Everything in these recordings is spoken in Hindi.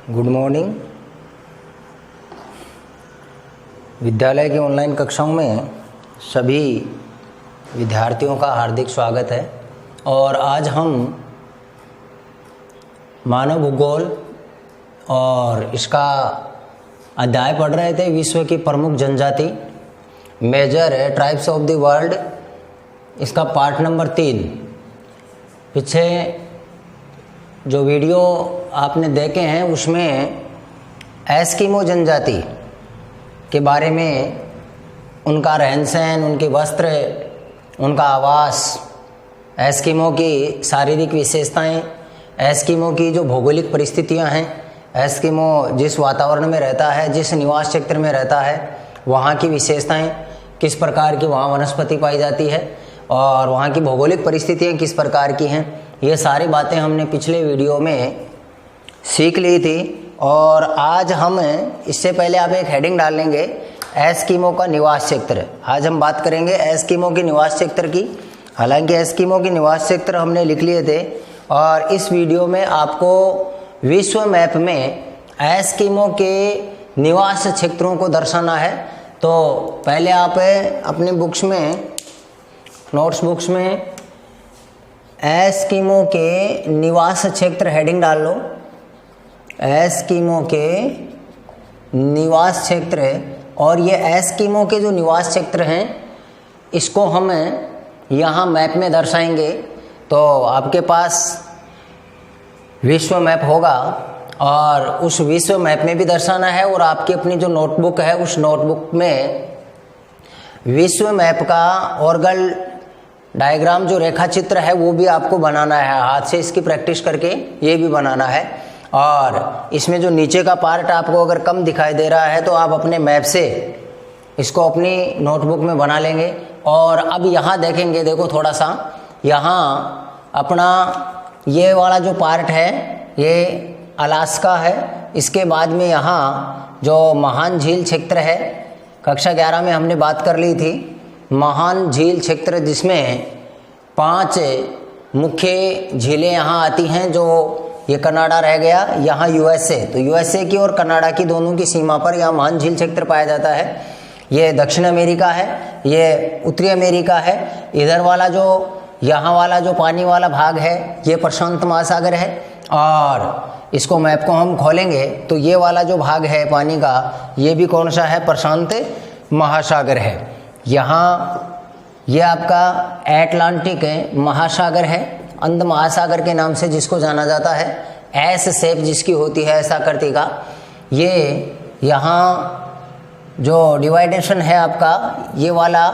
Good morning. विद्यालय की ऑनलाइन कक्षाओं में सभी विद्यार्थियों का हार्दिक स्वागत है। और आज हम मानव भूगोल और इसका अध्याय पढ़ रहे थे, विश्व की प्रमुख जनजाति major tribes of the world, इसका पार्ट नंबर 3। पीछे जो वीडियो आपने देखे हैं उसमें एस्किमो जनजाति के बारे में, उनका रहन सहन, उनके वस्त्र, उनका आवास, एस्किमो की शारीरिक विशेषताएं, एस्किमो की जो भौगोलिक परिस्थितियां हैं, एस्किमो जिस वातावरण में रहता है, जिस निवास क्षेत्र में रहता है, वहाँ की विशेषताएं, किस प्रकार की वहाँ वनस्पति पाई जाती है और वहाँ की भौगोलिक परिस्थितियाँ किस प्रकार की हैं, ये सारी बातें हमने पिछले वीडियो में सीख ली थी। और आज हम इससे पहले आप एक हेडिंग डाल लेंगे, एस्किमो का निवास क्षेत्र। आज हम बात करेंगे एस्किमो के निवास क्षेत्र की। हालांकि एस्किमो के निवास क्षेत्र हमने लिख लिए थे और इस वीडियो में आपको विश्व मैप में एस्किमो के निवास क्षेत्रों को दर्शाना है। तो पहले आप अपनी बुक्स में, नोट्स बुक्स में एस्किमो के निवास क्षेत्र हेडिंग डाल लो। एस्किमो के निवास क्षेत्र, और ये एस्किमो के जो निवास क्षेत्र हैं इसको हम यहाँ मैप में दर्शाएंगे। तो आपके पास विश्व मैप होगा और उस विश्व मैप में भी दर्शाना है, और आपकी अपनी जो नोटबुक है उस नोटबुक में विश्व मैप का ऑर्गल डायग्राम, जो रेखा चित्र है, वो भी आपको बनाना है। हाथ से इसकी प्रैक्टिस करके ये भी बनाना है। और इसमें जो नीचे का पार्ट आपको अगर कम दिखाई दे रहा है तो आप अपने मैप से इसको अपनी नोटबुक में बना लेंगे। और अब यहाँ देखेंगे, देखो थोड़ा सा, यहाँ अपना ये वाला जो पार्ट है ये अलास्का है। इसके बाद में यहाँ जो महान झील क्षेत्र है, कक्षा 11 में हमने बात कर ली थी, महान झील क्षेत्र, जिसमें 5 मुख्य झीलें यहाँ आती हैं। जो ये कनाडा रह गया, यहाँ यूएसए, तो यूएसए की और कनाडा की दोनों की सीमा पर यहाँ महान झील क्षेत्र पाया जाता है। ये दक्षिण अमेरिका है, ये उत्तरी अमेरिका है। इधर वाला जो, यहाँ वाला जो पानी वाला भाग है ये प्रशांत महासागर है। और इसको मैप को हम खोलेंगे तो ये वाला जो भाग है पानी का, ये भी कौन सा है? प्रशांत महासागर है। यहाँ ये आपका एटलांटिक महासागर है, अंध महासागर के नाम से जिसको जाना जाता है। एस शेप जिसकी होती है, ऐसा आकृति का। ये यहाँ जो डिवाइडेशन है आपका, ये वाला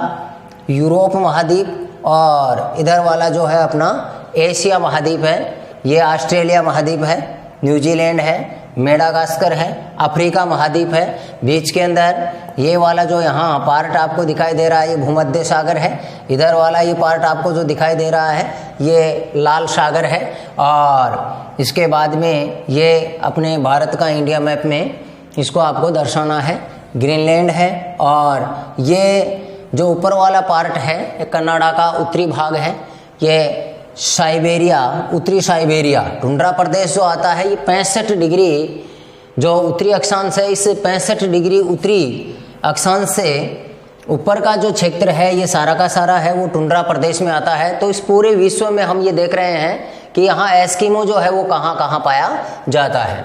यूरोप महाद्वीप और इधर वाला जो है अपना एशिया महाद्वीप है। ये ऑस्ट्रेलिया महाद्वीप है, न्यूजीलैंड है, मेडागास्कर है, अफ्रीका महाद्वीप है। बीच के अंदर ये वाला जो यहाँ पार्ट आपको दिखाई दे रहा है ये भूमध्य सागर है। इधर वाला ये पार्ट आपको जो दिखाई दे रहा है ये लाल सागर है। और इसके बाद में ये अपने भारत का इंडिया मैप में इसको आपको दर्शाना है, ग्रीनलैंड है। और ये जो ऊपर वाला पार्ट है ये कनाडा का उत्तरी भाग है। ये साइबेरिया, उत्तरी साइबेरिया टुंड्रा प्रदेश जो आता है, ये 65 डिग्री जो उत्तरी अक्षांश है, इस 65 डिग्री उत्तरी अक्षांश से ऊपर का जो क्षेत्र है ये सारा का सारा है वो टुंड्रा प्रदेश में आता है। तो इस पूरे विश्व में हम ये देख रहे हैं कि यहाँ एस्किमो जो है वो कहाँ कहाँ पाया जाता है।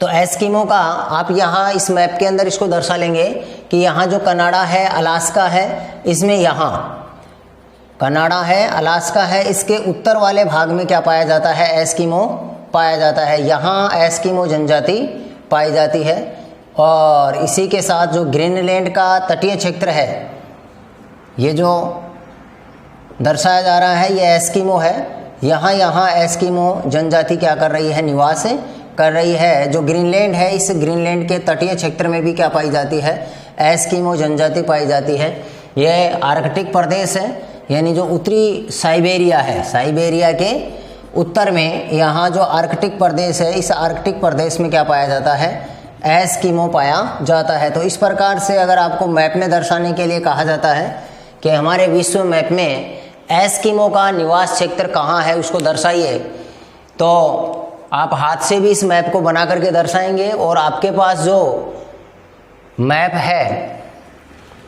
तो एस्किमो का आप यहाँ इस मैप के अंदर इसको दर्शा लेंगे कि यहाँ जो कनाडा है, अलास्का है, इसमें यहाँ कनाडा है, अलास्का है, इसके उत्तर वाले भाग में क्या पाया जाता है? एस्किमो पाया जाता है। यहाँ एस्किमो जनजाति पाई जाती है। और इसी के साथ जो ग्रीनलैंड का तटीय क्षेत्र है, ये जो दर्शाया जा रहा है ये एस्किमो है। यहाँ एस्किमो जनजाति क्या कर रही है? निवास कर रही है। जो ग्रीनलैंड है, इस ग्रीनलैंड के तटीय क्षेत्र में भी क्या पाई जाती है? एस्किमो जनजाति पाई जाती है। ये आर्कटिक प्रदेश है, यानी जो उत्तरी साइबेरिया है, साइबेरिया के उत्तर में यहाँ जो आर्कटिक प्रदेश है, इस आर्कटिक प्रदेश में क्या पाया जाता है? एस्किमो पाया जाता है। तो इस प्रकार से अगर आपको मैप में दर्शाने के लिए कहा जाता है कि हमारे विश्व मैप में एस्किमो का निवास क्षेत्र कहाँ है, उसको दर्शाइए, तो आप हाथ से भी इस मैप को बना करके दर्शाएंगे, और आपके पास जो मैप है,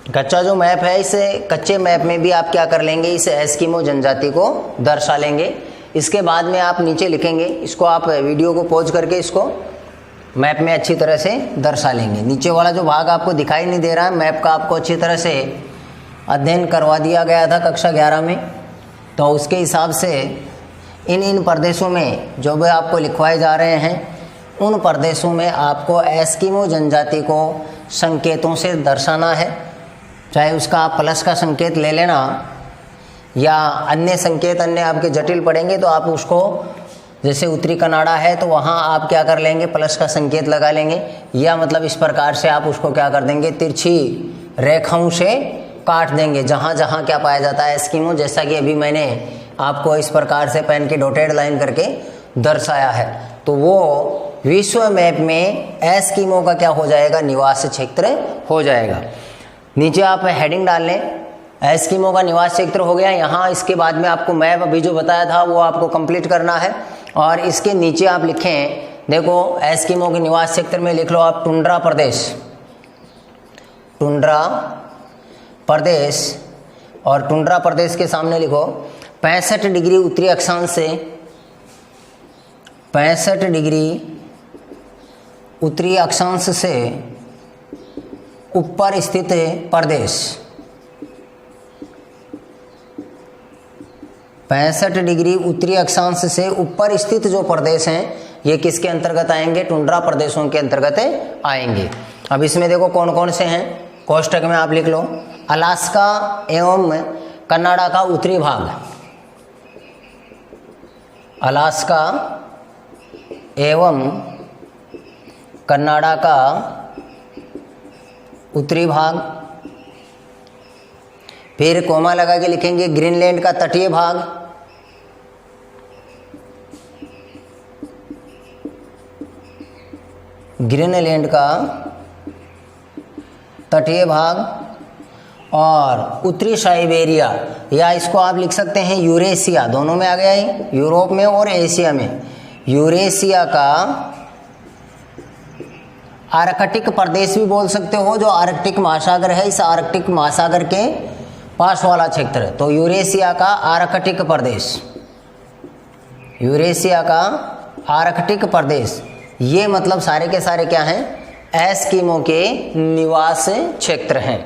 कच्चा जो मैप है, इस कच्चे मैप में भी आप क्या कर लेंगे, इस एस्किमो जनजाति को दर्शा लेंगे। इसके बाद में आप नीचे लिखेंगे, इसको आप वीडियो को पॉज करके इसको मैप में अच्छी तरह से दर्शा लेंगे। नीचे वाला जो भाग आपको दिखाई नहीं दे रहा है, मैप का आपको अच्छी तरह से अध्ययन करवा दिया गया था कक्षा 11 में, तो उसके हिसाब से इन प्रदेशों में जो भी आपको लिखवाए जा रहे हैं, उन प्रदेशों में आपको एस्किमो जनजाति को संकेतों से दर्शाना है। चाहे उसका आप प्लस का संकेत ले लेना या अन्य संकेत अन्य आपके जटिल पड़ेंगे तो आप उसको, जैसे उत्तरी कनाडा है तो वहाँ आप क्या कर लेंगे, प्लस का संकेत लगा लेंगे, या मतलब इस प्रकार से आप उसको क्या कर देंगे, तिरछी रेखाओं से काट देंगे जहाँ जहाँ क्या पाया जाता है एस्किमो, जैसा कि अभी मैंने आपको इस प्रकार से पेन की डॉटेड लाइन करके दर्शाया है। तो वो विश्व मैप में एस्किमो का क्या हो जाएगा, निवास क्षेत्र हो जाएगा। नीचे आप हेडिंग डाल लें, एस्किमो का निवास क्षेत्र हो गया। यहाँ इसके बाद में आपको मैप अभी जो बताया था वो आपको कंप्लीट करना है, और इसके नीचे आप लिखें, देखो एस्किमो के निवास क्षेत्र में लिख लो आप टुंड्रा प्रदेश, टुंड्रा प्रदेश, और टुंड्रा प्रदेश के सामने लिखो 65 डिग्री उत्तरी अक्षांश से 65 डिग्री उत्तरी अक्षांश से ऊपर स्थित प्रदेश, 65 डिग्री उत्तरी अक्षांश से ऊपर स्थित जो प्रदेश हैं ये किसके अंतर्गत आएंगे, टुंड्रा प्रदेशों के अंतर्गत आएंगे। अब इसमें देखो कौन कौन से हैं, कोष्टक में आप लिख लो, अलास्का एवं कनाडा का उत्तरी भाग, अलास्का एवं कनाडा का उत्तरी भाग, फिर कोमा लगा के लिखेंगे ग्रीनलैंड का तटीय भाग, ग्रीनलैंड का तटीय भाग, और उत्तरी साइबेरिया, या इसको आप लिख सकते हैं यूरेशिया, दोनों में आ गया है, यूरोप में और एशिया में, यूरेशिया का आर्कटिक प्रदेश भी बोल सकते हो, जो आर्कटिक महासागर है, इस आर्कटिक महासागर के पास वाला क्षेत्र, तो यूरेशिया का आर्कटिक प्रदेश, यूरेशिया का आर्कटिक प्रदेश, ये मतलब सारे के सारे क्या हैं, एस्किमो के निवास क्षेत्र हैं।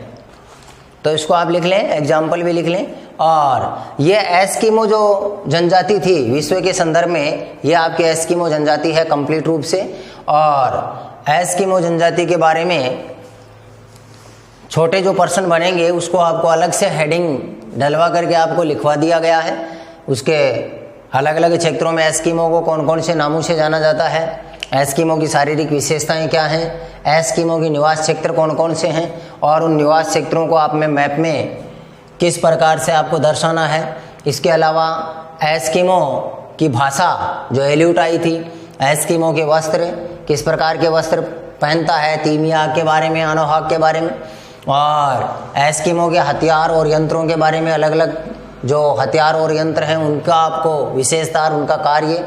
तो इसको आप लिख लें, एग्जाम्पल भी लिख लें। और ये एस्किमो जो जनजाति थी विश्व के संदर्भ में, ये आपकी एस्किमो जनजाति है कंप्लीट रूप से। और एस्किमो जनजाति के बारे में छोटे जो पर्सन बनेंगे उसको आपको अलग से हेडिंग डलवा करके आपको लिखवा दिया गया है। उसके अलग अलग क्षेत्रों में एस्किमो को कौन कौन से नामों से जाना जाता है, एस्किमो की शारीरिक विशेषताएं क्या हैं, एस्किमो के निवास क्षेत्र कौन कौन से हैं, और उन निवास क्षेत्रों को आप में मैप में किस प्रकार से आपको दर्शाना है। इसके अलावा एस्किमो की भाषा जो एल्यूट आई थी, एस्किमो के वस्त्र किस प्रकार के वस्त्र पहनता है, तीमिया के बारे में, अनोहाक के बारे में, और एस्किमो के हथियार और यंत्रों के बारे में, अलग अलग जो हथियार और यंत्र हैं उनका आपको विशेषता और उनका कार्य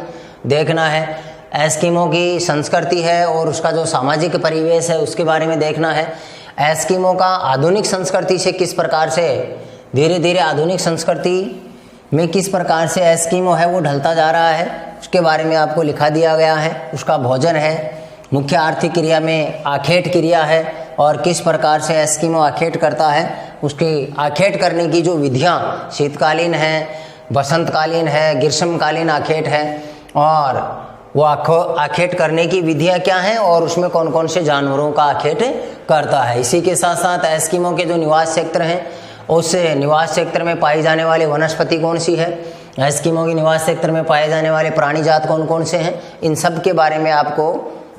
देखना है। एस्किमो की संस्कृति है और उसका जो सामाजिक परिवेश है उसके बारे में देखना है। एस्किमो का आधुनिक संस्कृति से किस प्रकार से धीरे धीरे आधुनिक संस्कृति में किस प्रकार से एस्किमो है वो ढलता जा रहा है, उसके बारे में आपको लिखा दिया गया है। उसका भोजन है, मुख्य आर्थिक क्रिया में आखेट क्रिया है, और किस प्रकार से एस्किमो आखेट करता है, उसकी आखेट करने की जो विधियाँ शीतकालीन है, बसंतकालीन है, ग्रीष्मकालीन आखेट है, और वो आखेट करने की विधियाँ क्या हैं और उसमें कौन कौन से जानवरों का आखेट करता है। इसी के साथ साथ एस्किमो के जो निवास क्षेत्र हैं उस निवास क्षेत्र में पाई जाने वाली वनस्पति कौन सी है, एस्किमो के निवास क्षेत्र में पाए जाने वाले प्राणी जात कौन कौन से हैं, इन सब के बारे में आपको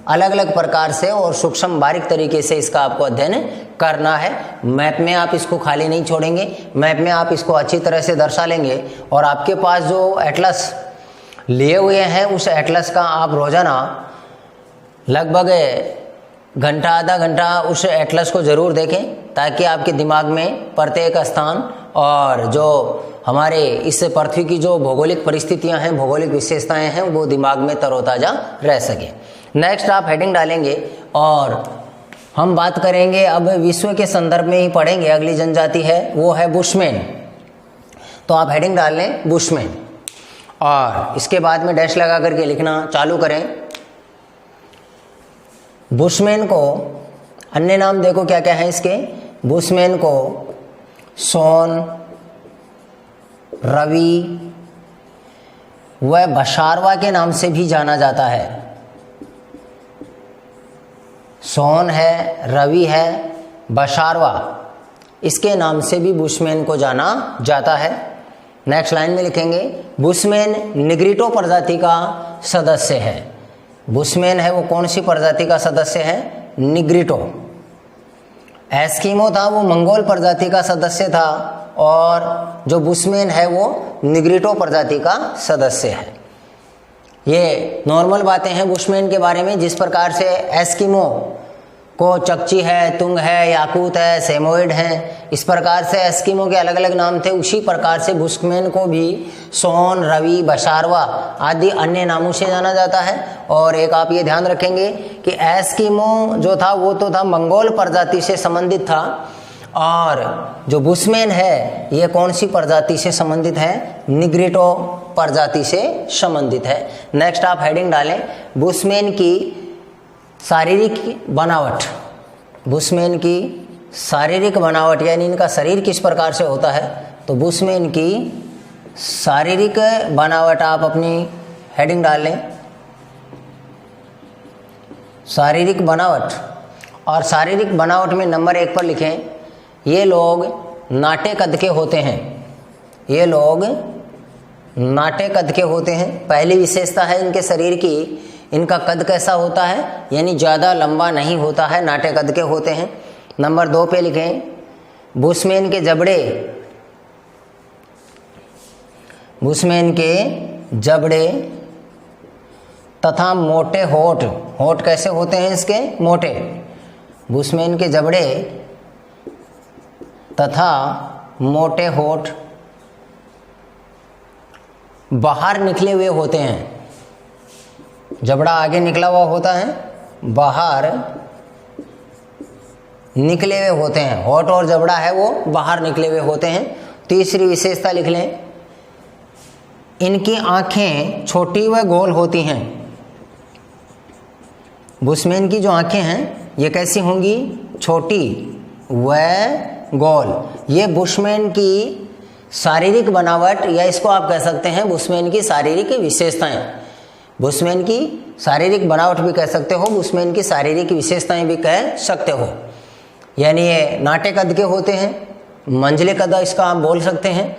अलग अलग प्रकार से और सूक्ष्म बारीक तरीके से इसका आपको अध्ययन करना है। मैप में आप इसको खाली नहीं छोड़ेंगे, मैप में आप इसको अच्छी तरह से दर्शा लेंगे, और आपके पास जो एटलस लिए हुए हैं उस एटलस का आप रोजाना लगभग घंटा आधा घंटा उस एटलस को ज़रूर देखें, ताकि आपके दिमाग में प्रत्येक स्थान और जो हमारे इस पृथ्वी की जो भौगोलिक परिस्थितियां हैं, भौगोलिक विशेषताएं हैं, वो दिमाग में तरोताज़ा रह सके। नेक्स्ट आप हेडिंग डालेंगे और हम बात करेंगे अब विश्व के संदर्भ में ही पढ़ेंगे। अगली जनजाति है वो है बुशमैन। तो आप हेडिंग डाल लें बुशमैन और इसके बाद में डैश लगा करके लिखना चालू करें। बुशमैन को अन्य नाम देखो क्या क्या है इसके। बुशमैन को सोन, रवि व बशारवा के नाम से भी जाना जाता है। सोन है, रवि है, बशारवा, इसके नाम से भी बुशमैन को जाना जाता है। नेक्स्ट लाइन में लिखेंगे बुशमैन निग्रिटो प्रजाति का सदस्य है। बुशमैन है वो कौन सी प्रजाति का सदस्य है? निग्रिटो। एस्किमो था वो मंगोल प्रजाति का सदस्य था और जो बुशमैन है वो निग्रिटो प्रजाति का सदस्य है। ये नॉर्मल बातें हैं बुशमैन के बारे में। जिस प्रकार से एस्किमो को चकची है, तुंग है, याकूत है, सेमोइड है, इस प्रकार से एस्किमो के अलग अलग नाम थे, उसी प्रकार से बुशमैन को भी सोन, रवि, बशारवा आदि अन्य नामों से जाना जाता है। और एक आप ये ध्यान रखेंगे कि एस्किमो जो था वो तो था मंगोल प्रजाति से संबंधित था और जो बुशमैन है ये कौन सी प्रजाति से संबंधित है? निग्रिटो प्रजाति से संबंधित है। नेक्स्ट आप हेडिंग डालें बुशमैन की शारीरिक बनावट। बुशमैन की शारीरिक बनावट यानी इनका शरीर किस प्रकार से होता है? तो बुशमैन की शारीरिक बनावट आप अपनी हेडिंग डाल लें शारीरिक बनावट। और शारीरिक बनावट में नंबर 1 पर लिखें ये लोग नाटे कद के होते हैं। ये लोग नाटे कद के होते हैं। पहली विशेषता है इनके शरीर की, इनका कद कैसा होता है? यानी ज़्यादा लंबा नहीं होता है, नाटे कद के होते हैं। नंबर 2 पे लिखें बुशमैन के जबड़े। बुशमैन के जबड़े तथा मोटे होठ। होठ कैसे होते हैं इसके? मोटे। बुशमैन के जबड़े तथा मोटे होठ बाहर निकले हुए होते हैं। जबड़ा आगे निकला हुआ होता है, बाहर निकले हुए होते हैं। होठ और जबड़ा है वो बाहर निकले हुए होते हैं। तीसरी विशेषता लिख लें इनकी आंखें छोटी व गोल होती हैं। बुशमैन की जो आंखें हैं ये कैसी होंगी? छोटी व गोल। ये बुशमैन की शारीरिक बनावट या इसको आप कह सकते हैं बुशमैन की शारीरिक विशेषताएं। बुशमैन की शारीरिक बनावट भी कह सकते हो, बुशमैन की शारीरिक विशेषताएं भी कह सकते हो। यानी ये नाटे कद के होते हैं, मंझले कद इसका आप बोल सकते हैं।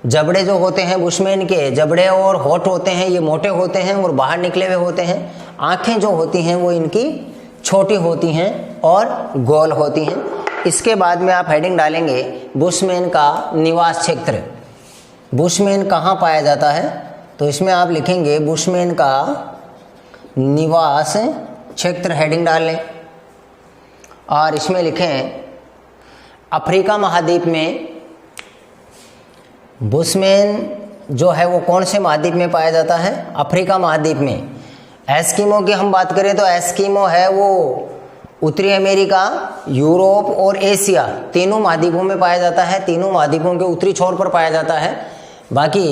जबड़े जो होते हैं बुशमैन के, जबड़े और होठ होते हैं ये मोटे होते हैं और बाहर निकले हुए होते हैं। आँखें जो होती हैं वो इनकी छोटी होती हैं और गोल होती हैं। इसके बाद में आप हेडिंग डालेंगे बुशमैन का निवास क्षेत्र। बुशमैन कहाँ पाया जाता है? तो इसमें आप लिखेंगे बुशमैन का निवास क्षेत्र। हेडिंग डाल लें और इसमें लिखें अफ्रीका महाद्वीप में। बुशमैन जो है वो कौन से महाद्वीप में पाया जाता है? अफ्रीका महाद्वीप में। एस्किमो की हम बात करें तो एस्किमो है वो उत्तरी अमेरिका, यूरोप और एशिया तीनों महाद्वीपों में पाया जाता है। तीनों महाद्वीपों के उत्तरी छोर पर पाया जाता है। बाकी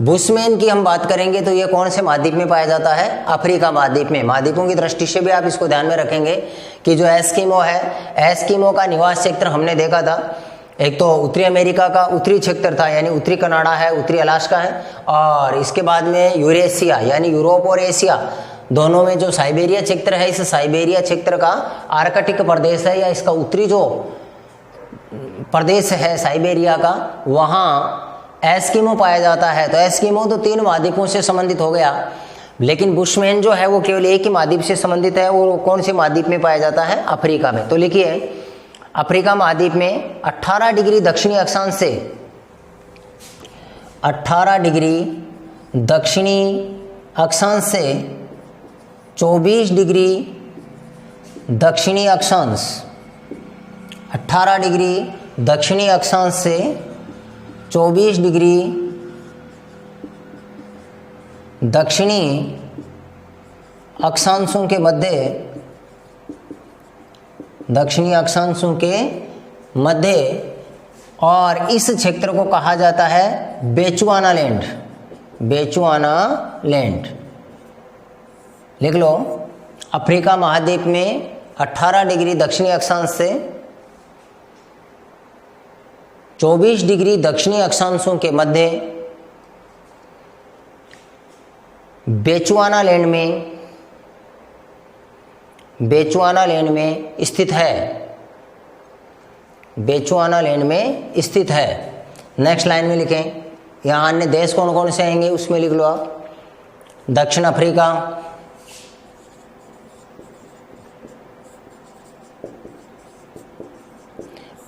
बुशमैन की हम बात करेंगे तो ये कौन से महाद्वीप में पाया जाता है? अफ्रीका महाद्वीप में। महाद्वीपों की दृष्टि से भी आप इसको ध्यान में रखेंगे कि जो एस्किमो है, एस्किमो का निवास क्षेत्र हमने देखा था। एक तो उत्तरी अमेरिका का उत्तरी क्षेत्र था यानी उत्तरी कनाडा है, उत्तरी अलास्का है, और इसके बाद में यूरेशिया यानी यूरोप और एशिया दोनों में जो साइबेरिया क्षेत्र है, इस साइबेरिया क्षेत्र का आर्कटिक प्रदेश है या इसका उत्तरी जो प्रदेश है साइबेरिया का, वहाँ एस्किमो पाया जाता है। तो एस्किमो तो 3 महाद्वीपों से संबंधित हो गया, लेकिन बुशमैन जो है वो केवल एक ही महाद्वीप से संबंधित है। वो कौन से महाद्वीप में पाया जाता है? अफ्रीका में। तो लिखिए अफ्रीका महाद्वीप में 18 डिग्री दक्षिणी अक्षांश से 18 डिग्री दक्षिणी अक्षांश से 24 डिग्री दक्षिणी अक्षांश, 18 डिग्री दक्षिणी अक्षांश से 24 डिग्री दक्षिणी अक्षांशों के मध्य, दक्षिणी अक्षांशों के मध्य, और इस क्षेत्र को कहा जाता है बेचुआना लैंड। बेचुआना लैंड लिख लो। अफ्रीका महाद्वीप में 18 डिग्री दक्षिणी अक्षांश से 24 डिग्री दक्षिणी अक्षांशों के मध्य बेचुआना लैंड में स्थित है। बेचुआना लैंड में स्थित है। नेक्स्ट लाइन में लिखें। यहाँ अन्य देश कौन कौन से आएंगे उसमें लिख लो आप। दक्षिण अफ्रीका,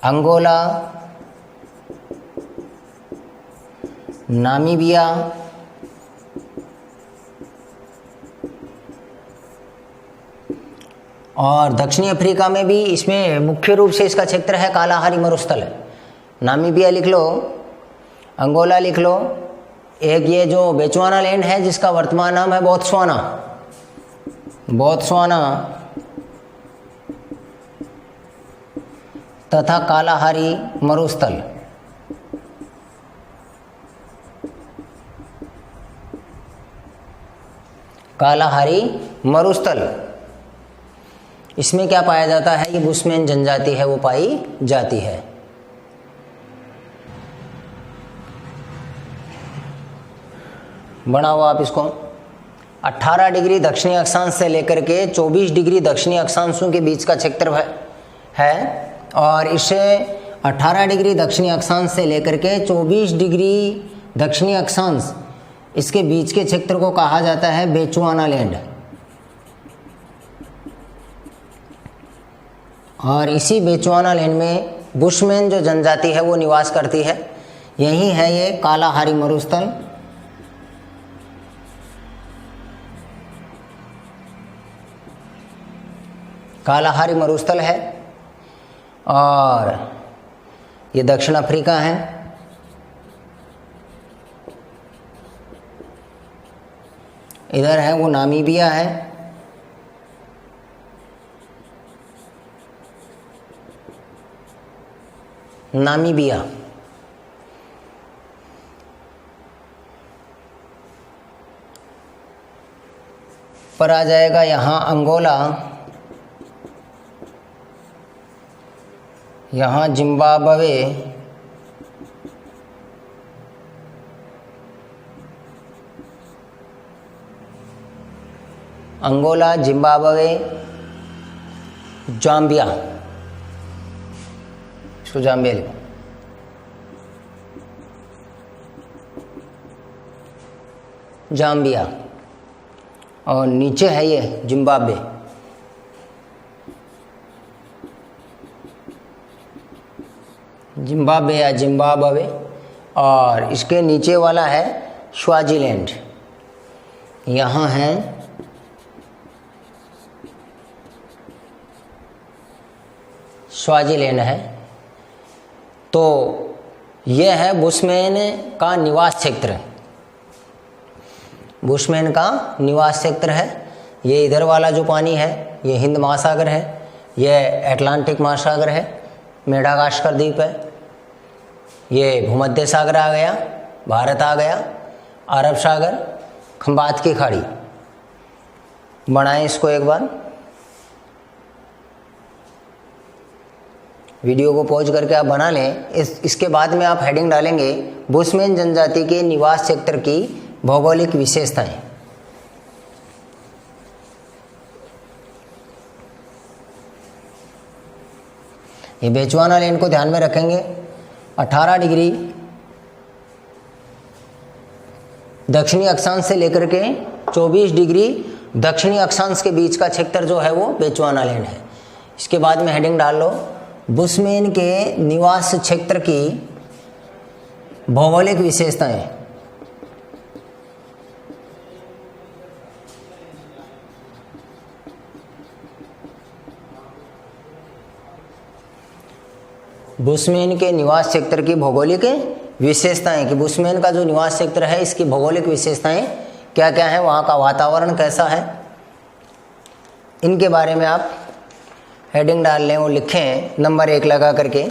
अंगोला, नामीबिया, और दक्षिणी अफ्रीका में भी इसमें मुख्य रूप से इसका क्षेत्र है कालाहारी मरुस्थल है। नामीबिया लिख लो, अंगोला लिख लो, एक ये जो बेचुआना लैंड है जिसका वर्तमान नाम है बोत्सवाना, बोत्सवाना, तथा कालाहारी मरुस्थल। कालाहारी मरुस्थल, इसमें क्या पाया जाता है? ये बुशमैन जनजाति है वो पाई जाती है। बनाओ आप इसको। 18 डिग्री दक्षिणी अक्षांश से लेकर के 24 डिग्री दक्षिणी अक्षांशों के बीच का क्षेत्र है, और इसे 18 डिग्री दक्षिणी अक्षांश से लेकर के 24 डिग्री दक्षिणी अक्षांश, इसके बीच के क्षेत्र को कहा जाता है बेचुआना लैंड। और इसी बेचुआना लैंड में बुशमैन जो जनजाति है वो निवास करती है। यही है ये कालाहारी मरुस्थल। कालाहारी मरुस्थल है, और ये दक्षिण अफ्रीका है। इधर है वो नामीबिया है, नामीबिया। पर आ जाएगा यहाँ अंगोला, यहाँ जिम्बाब्वे, अंगोला, जिम्बाब्वे, जाम्बिया, इसको जाम्बिया लिखो। जाम्बिया, और नीचे है ये जिम्बाब्वे। जिम्बाब्वे या जिम्बाब्वे, और इसके नीचे वाला है स्वाजीलैंड। यहाँ है स्वाजीलैंड है। तो यह है बुशमैन का निवास क्षेत्र। बुशमैन का निवास क्षेत्र है। ये इधर वाला जो पानी है ये हिंद महासागर है, यह अटलांटिक महासागर है, मेडागास्कर द्वीप है, ये भूमध्य सागर आ गया, भारत आ गया, अरब सागर, खंबात की खाड़ी। बनाएं इसको एक बार, वीडियो को पॉज करके आप बना लें। इसके बाद में आप हेडिंग डालेंगे बुशमैन जनजाति के निवास क्षेत्र की भौगोलिक विशेषताएं। ये बेचुआना लैंड को ध्यान में रखेंगे। 18 डिग्री दक्षिणी अक्षांश से लेकर के 24 डिग्री दक्षिणी अक्षांश के बीच का क्षेत्र जो है वो बेचुआना लैंड है। इसके बाद में हेडिंग डाल लो बुशमैन के निवास क्षेत्र की भौगोलिक विशेषताएं। बुशमैन के निवास क्षेत्र की भौगोलिक विशेषताएं कि बुशमैन का जो निवास क्षेत्र है इसकी भौगोलिक विशेषताएं क्या क्या हैं, वहाँ का वातावरण कैसा है, इनके बारे में आप हेडिंग डाल लें और लिखें नंबर 1 लगा करके।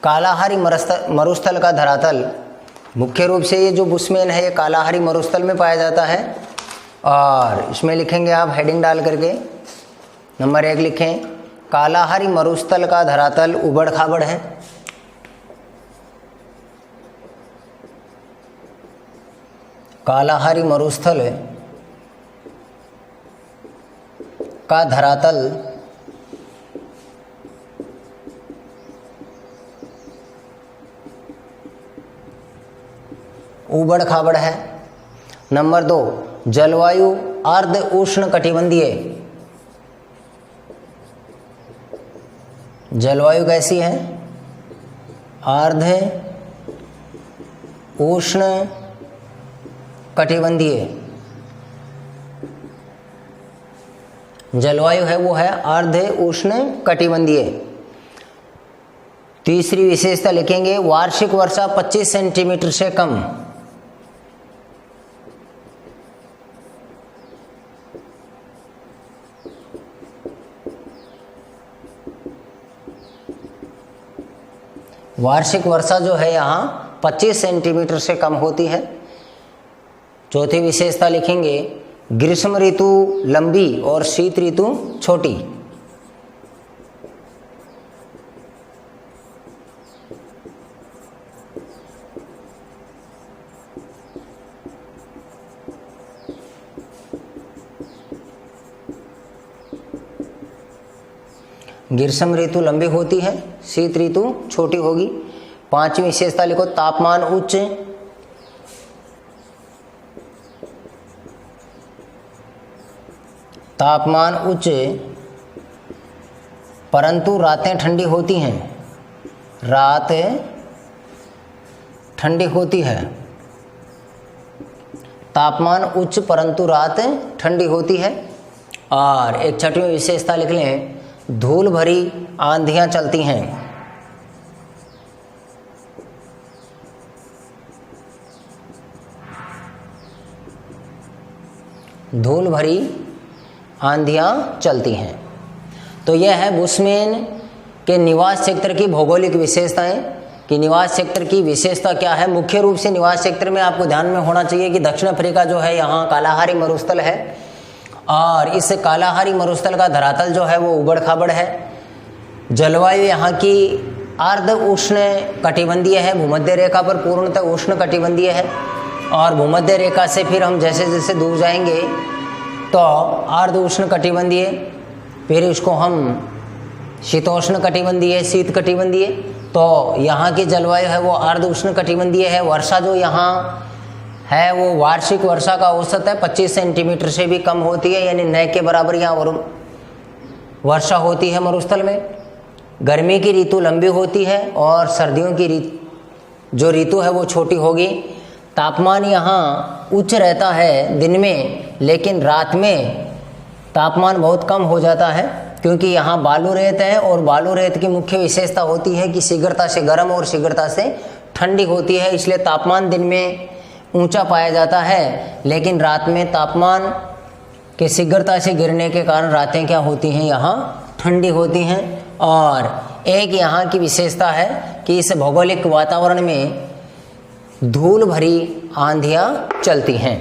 कालाहारी मरुस्थल का धरातल, मुख्य रूप से ये जो बुशमैन है ये कालाहारी मरुस्थल में पाया जाता है, और इसमें लिखेंगे आप हेडिंग डाल करके नंबर 1 लिखें, कालाहारी मरुस्थल का धरातल उबड़ खाबड़ है। कालाहारी मरुस्थल का धरातल उबड़ खाबड़ है। नंबर 2, जलवायु अर्ध उष्ण कटिबंधीय। जलवायु कैसी है? अर्ध उष्ण कटिबंधीय जलवायु है, वो है अर्ध उष्ण कटिबंधीय। तीसरी विशेषता लिखेंगे, वार्षिक वर्षा 25 सेंटीमीटर से कम। वार्षिक वर्षा जो है यहाँ 25 सेंटीमीटर से कम होती है। चौथी विशेषता लिखेंगे, ग्रीष्म ऋतु लंबी और शीत ऋतु छोटी। ग्रीष्म ऋतु लंबी होती है, शीत ऋतु छोटी होगी। पांचवी विशेषता लिखो, तापमान उच्च परंतु रातें ठंडी होती हैं। रात ठंडी होती है। तापमान उच्च परंतु रात ठंडी होती है। और एक छठवीं विशेषता लिख लें, धूल भरी आंधियां चलती हैं। धूल भरी आंधियां चलती हैं। तो यह है बुशमैन के निवास क्षेत्र की भौगोलिक विशेषताएं कि निवास क्षेत्र की विशेषता क्या है। मुख्य रूप से निवास क्षेत्र में आपको ध्यान में होना चाहिए कि दक्षिण अफ्रीका जो है यहाँ कालाहारी मरुस्थल है, और इस कालाहारी मरुस्थल का धरातल जो है वो उबड़ खाबड़ है। जलवायु यहाँ की अर्ध उष्ण कटिबंधीय है, भूमध्य रेखा पर पूर्णतः उष्ण कटिबंधीय है, और भूमध्य रेखा से फिर हम जैसे जैसे दूर जाएंगे तो अर्ध उष्ण कटिबंधीय, फिर इसको हम शीतोष्ण कटिबंधीय, शीत कटिबंधीय। तो यहाँ की जलवायु है वो अर्ध उष्ण कटिबंधीय है। वर्षा जो यहाँ है वो वार्षिक वर्षा का औसत है 25 सेंटीमीटर से भी कम होती है, यानी न के बराबर यहाँ वर्षा होती है मरुस्थल में। गर्मी की ऋतु लंबी होती है और सर्दियों की जो ऋतु है वो छोटी होगी। तापमान यहाँ उच्च रहता है दिन में, लेकिन रात में तापमान बहुत कम हो जाता है, क्योंकि यहाँ बालू रेत है, और बालू रेत की मुख्य विशेषता होती है कि शीघ्रता से गर्म और शीघ्रता से ठंडी होती है। इसलिए तापमान दिन में ऊंचा पाया जाता है, लेकिन रात में तापमान के शीघ्रता से गिरने के कारण रातें क्या होती हैं, यहाँ ठंडी होती हैं। और एक यहाँ की विशेषता है कि इस भौगोलिक वातावरण में धूल भरी आंधियाँ चलती हैं।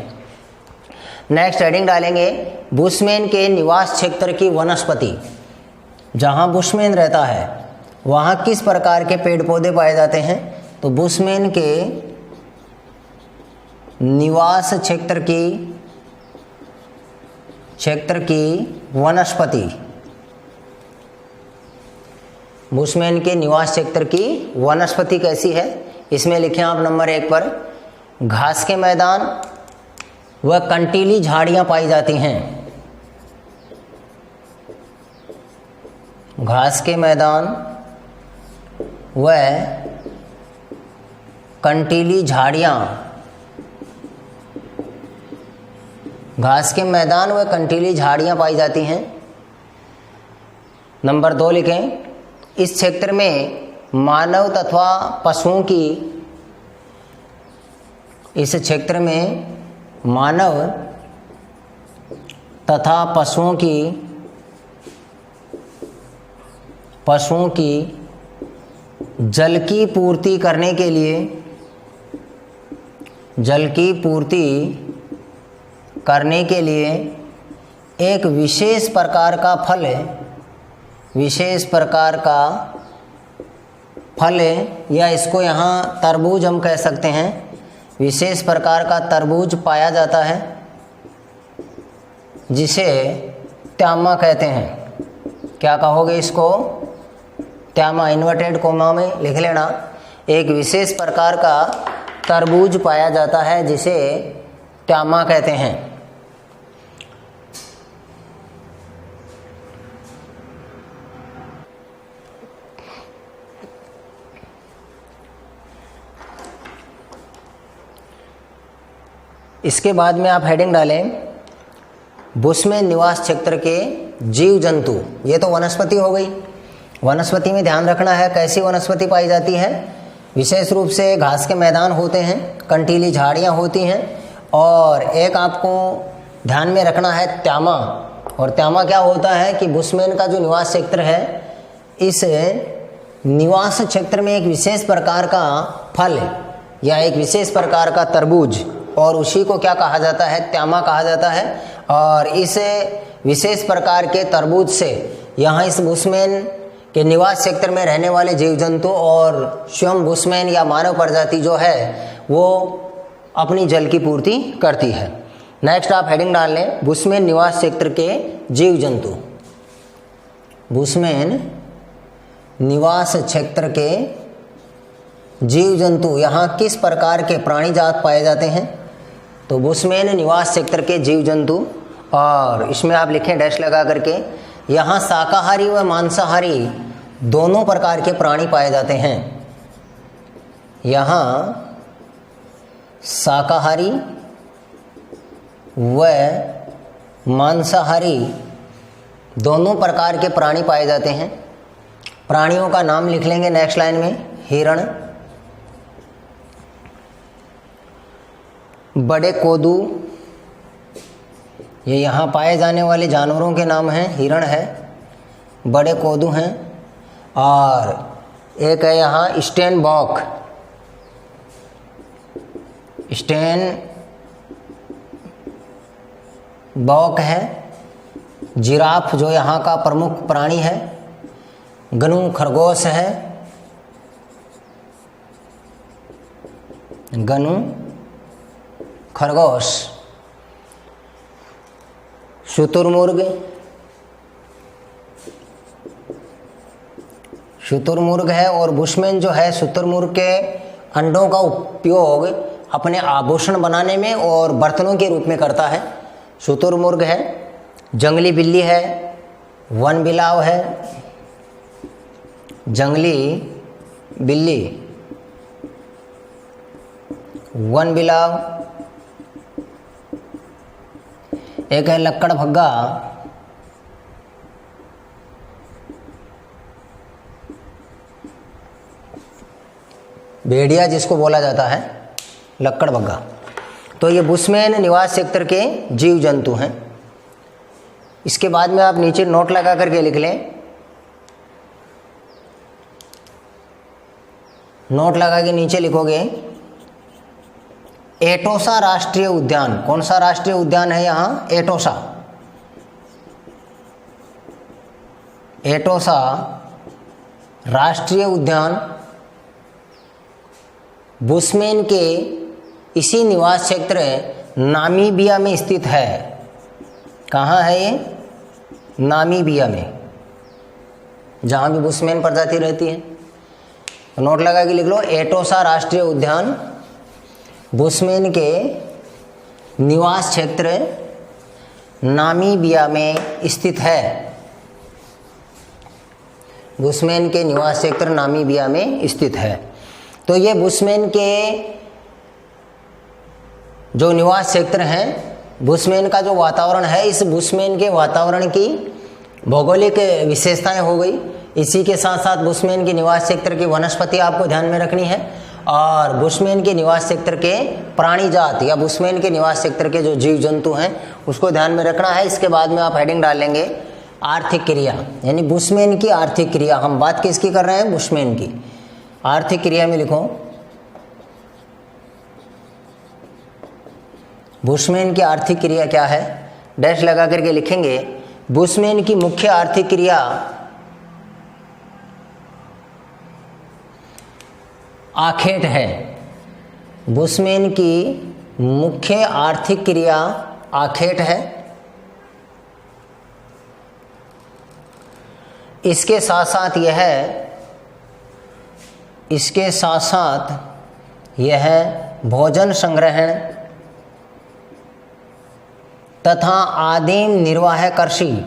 नेक्स्ट हेडिंग डालेंगे, बुशमैन के निवास क्षेत्र की वनस्पति। जहाँ बुशमैन रहता है वहाँ किस प्रकार के पेड़ पौधे पाए जाते हैं? तो बुशमैन के निवास क्षेत्र की वनस्पति। बुशमैन के निवास क्षेत्र की वनस्पति कैसी है? इसमें लिखें आप नंबर 1 पर, घास के मैदान व कंटीली झाड़ियां पाई जाती हैं। घास के मैदान व कंटीली झाड़ियां, घास के मैदान व कंटीली झाड़ियां पाई जाती हैं। नंबर 2 लिखें, इस क्षेत्र में मानव तथा पशुओं की इस क्षेत्र में मानव तथा पशुओं की जल की पूर्ति करने के लिए एक विशेष प्रकार का फल या इसको यहाँ तरबूज हम कह सकते हैं, विशेष प्रकार का तरबूज पाया जाता है जिसे त्यामा कहते हैं। क्या कहोगे इसको? त्यामा, इन्वर्टेड कोमा में लिख लेना। एक विशेष प्रकार का तरबूज पाया जाता है जिसे त्यामा कहते हैं। इसके बाद में आप हेडिंग डालें बुशमैन निवास क्षेत्र के जीव जंतु। ये तो वनस्पति हो गई। वनस्पति में ध्यान रखना है कैसी वनस्पति पाई जाती है। विशेष रूप से घास के मैदान होते हैं, कंटीली झाड़ियाँ होती हैं, और एक आपको ध्यान में रखना है त्यामा। और त्यामा क्या होता है कि बुशमैन का जो निवास क्षेत्र है, इस निवास क्षेत्र में एक विशेष प्रकार का फल या एक विशेष प्रकार का तरबूज, और उसी को क्या कहा जाता है? त्यामा कहा जाता है। और इस विशेष प्रकार के तरबूज से यहाँ इस बुशमैन के निवास क्षेत्र में रहने वाले जीव जंतु और स्वयं बुशमैन या मानव प्रजाति जो है वो अपनी जल की पूर्ति करती है। नेक्स्ट आप हेडिंग डाल लें बुशमैन निवास क्षेत्र के जीव जंतु। बुशमैन निवास क्षेत्र के जीव जंतु, यहाँ किस प्रकार के प्राणी जात पाए जाते हैं? तो बुशमैन निवास क्षेत्र के जीव जंतु, और इसमें आप लिखें डैश लगा करके, यहाँ शाकाहारी व मांसाहारी दोनों प्रकार के प्राणी पाए जाते हैं। यहाँ शाकाहारी व मांसाहारी दोनों प्रकार के प्राणी पाए जाते हैं। प्राणियों का नाम लिख लेंगे नेक्स्ट लाइन में। हिरण, बड़े कोदू, ये यहाँ पाए जाने वाले जानवरों के नाम हैं। हिरण है, बड़े कोदू हैं, और एक है यहाँ स्टेन बॉक है। जिराफ जो यहाँ का प्रमुख प्राणी है। गनु खरगोश है, गनु खरगोश। शुतुरमुर्ग है, और बुशमैन जो है शुतुरमुर्ग के अंडों का उपयोग अपने आभूषण बनाने में और बर्तनों के रूप में करता है। शुतुरमुर्ग है। जंगली बिल्ली है, वन बिलाव है, जंगली बिल्ली, वन बिलाव। एक है लक्कड़ भग्गा, भेड़िया जिसको बोला जाता है, लक्कड़ भग्गा। तो ये बुशमैन निवास क्षेत्र के जीव जंतु हैं। इसके बाद में आप नीचे नोट लगा करके लिख लें। नोट लगा के नीचे लिखोगे एटोसा राष्ट्रीय उद्यान। कौन सा राष्ट्रीय उद्यान है यहाँ? एटोसा। एटोसा राष्ट्रीय उद्यान बुशमैन के इसी निवास क्षेत्र नामीबिया में स्थित है। कहाँ है ये? नामीबिया में, जहाँ भी बुशमैन प्रजाति रहती है। नोट लगा के लिख लो एटोसा राष्ट्रीय उद्यान बुशमैन के निवास क्षेत्र नामीबिया में स्थित है। बुशमैन के निवास क्षेत्र नामीबिया में स्थित है। तो ये बुशमैन के जो निवास क्षेत्र हैं, बुशमैन का जो वातावरण है, इस बुशमैन के वातावरण की भौगोलिक विशेषताएं हो गई। इसी के साथ साथ बुशमैन के निवास क्षेत्र की वनस्पति आपको ध्यान में रखनी है, और बुशमैन के निवास क्षेत्र के प्राणी जात या बुशमैन के निवास क्षेत्र के जो जीव जंतु हैं उसको ध्यान में रखना है। इसके बाद में आप हेडिंग डाल लेंगे आर्थिक क्रिया, यानी बुशमैन की आर्थिक क्रिया। हम बात किसकी कर रहे हैं? बुशमैन की। आर्थिक क्रिया में लिखो बुशमैन की आर्थिक क्रिया क्या है, डैश लगा करके लिखेंगे। बुशमैन की मुख्य आर्थिक क्रिया आखेट है। बुशमैन की मुख्य आर्थिक क्रिया आखेट है। इसके साथ साथ यह भोजन संग्रहण तथा आदिम निर्वाह कृषि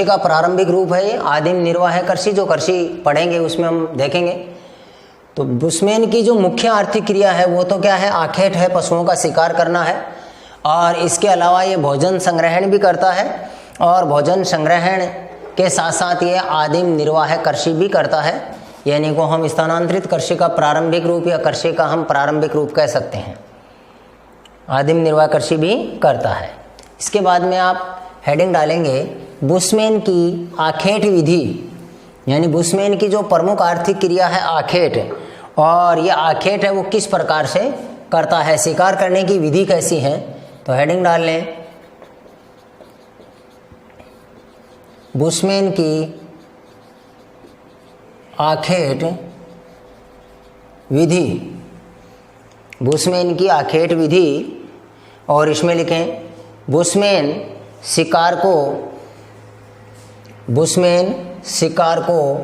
का प्रारंभिक रूप है। ये आदिम निर्वाह कृषि, जो कृषि पढ़ेंगे उसमें हम देखेंगे। तो बुशमैन की जो मुख्य आर्थिक क्रिया है वो तो क्या है? आखेट है, पशुओं का शिकार करना है। और इसके अलावा ये भोजन संग्रहण भी करता है और भोजन संग्रहण के साथ साथ ये आदिम निर्वाह कृषि भी करता है, यानी को हम स्थानांतरित कृषि का प्रारंभिक रूप या कृषि का हम प्रारंभिक रूप कह सकते हैं। आदिम निर्वाह कृषि भी करता है। इसके बाद में आप हेडिंग डालेंगे बुशमैन की आखेट विधि, यानी बुशमैन की जो प्रमुख आर्थिक क्रिया है आखेट, और ये आखेट है वो किस प्रकार से करता है, शिकार करने की विधि कैसी है। तो हेडिंग डाल लें बुशमैन की आखेट विधि। बुशमैन की आखेट विधि, और इसमें लिखें बुशमैन शिकार को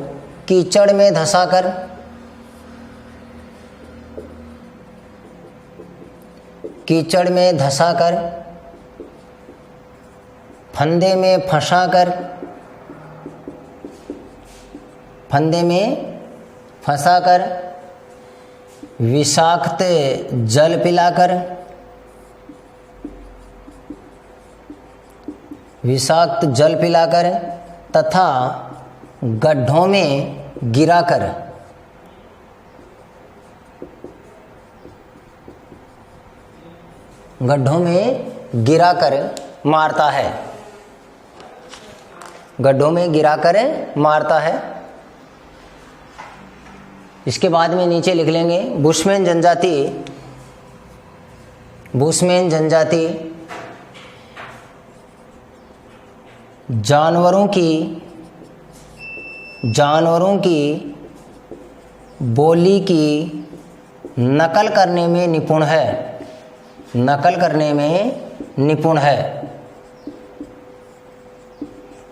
कीचड़ में धंसाकर फंदे में फंसाकर विषाक्त जल पिलाकर तथा गड्ढों में गिराकर मारता है। गड्ढों में गिराकर मारता है। इसके बाद में नीचे लिख लेंगे बुशमैन जनजाति जानवरों की बोली की नकल करने में निपुण है।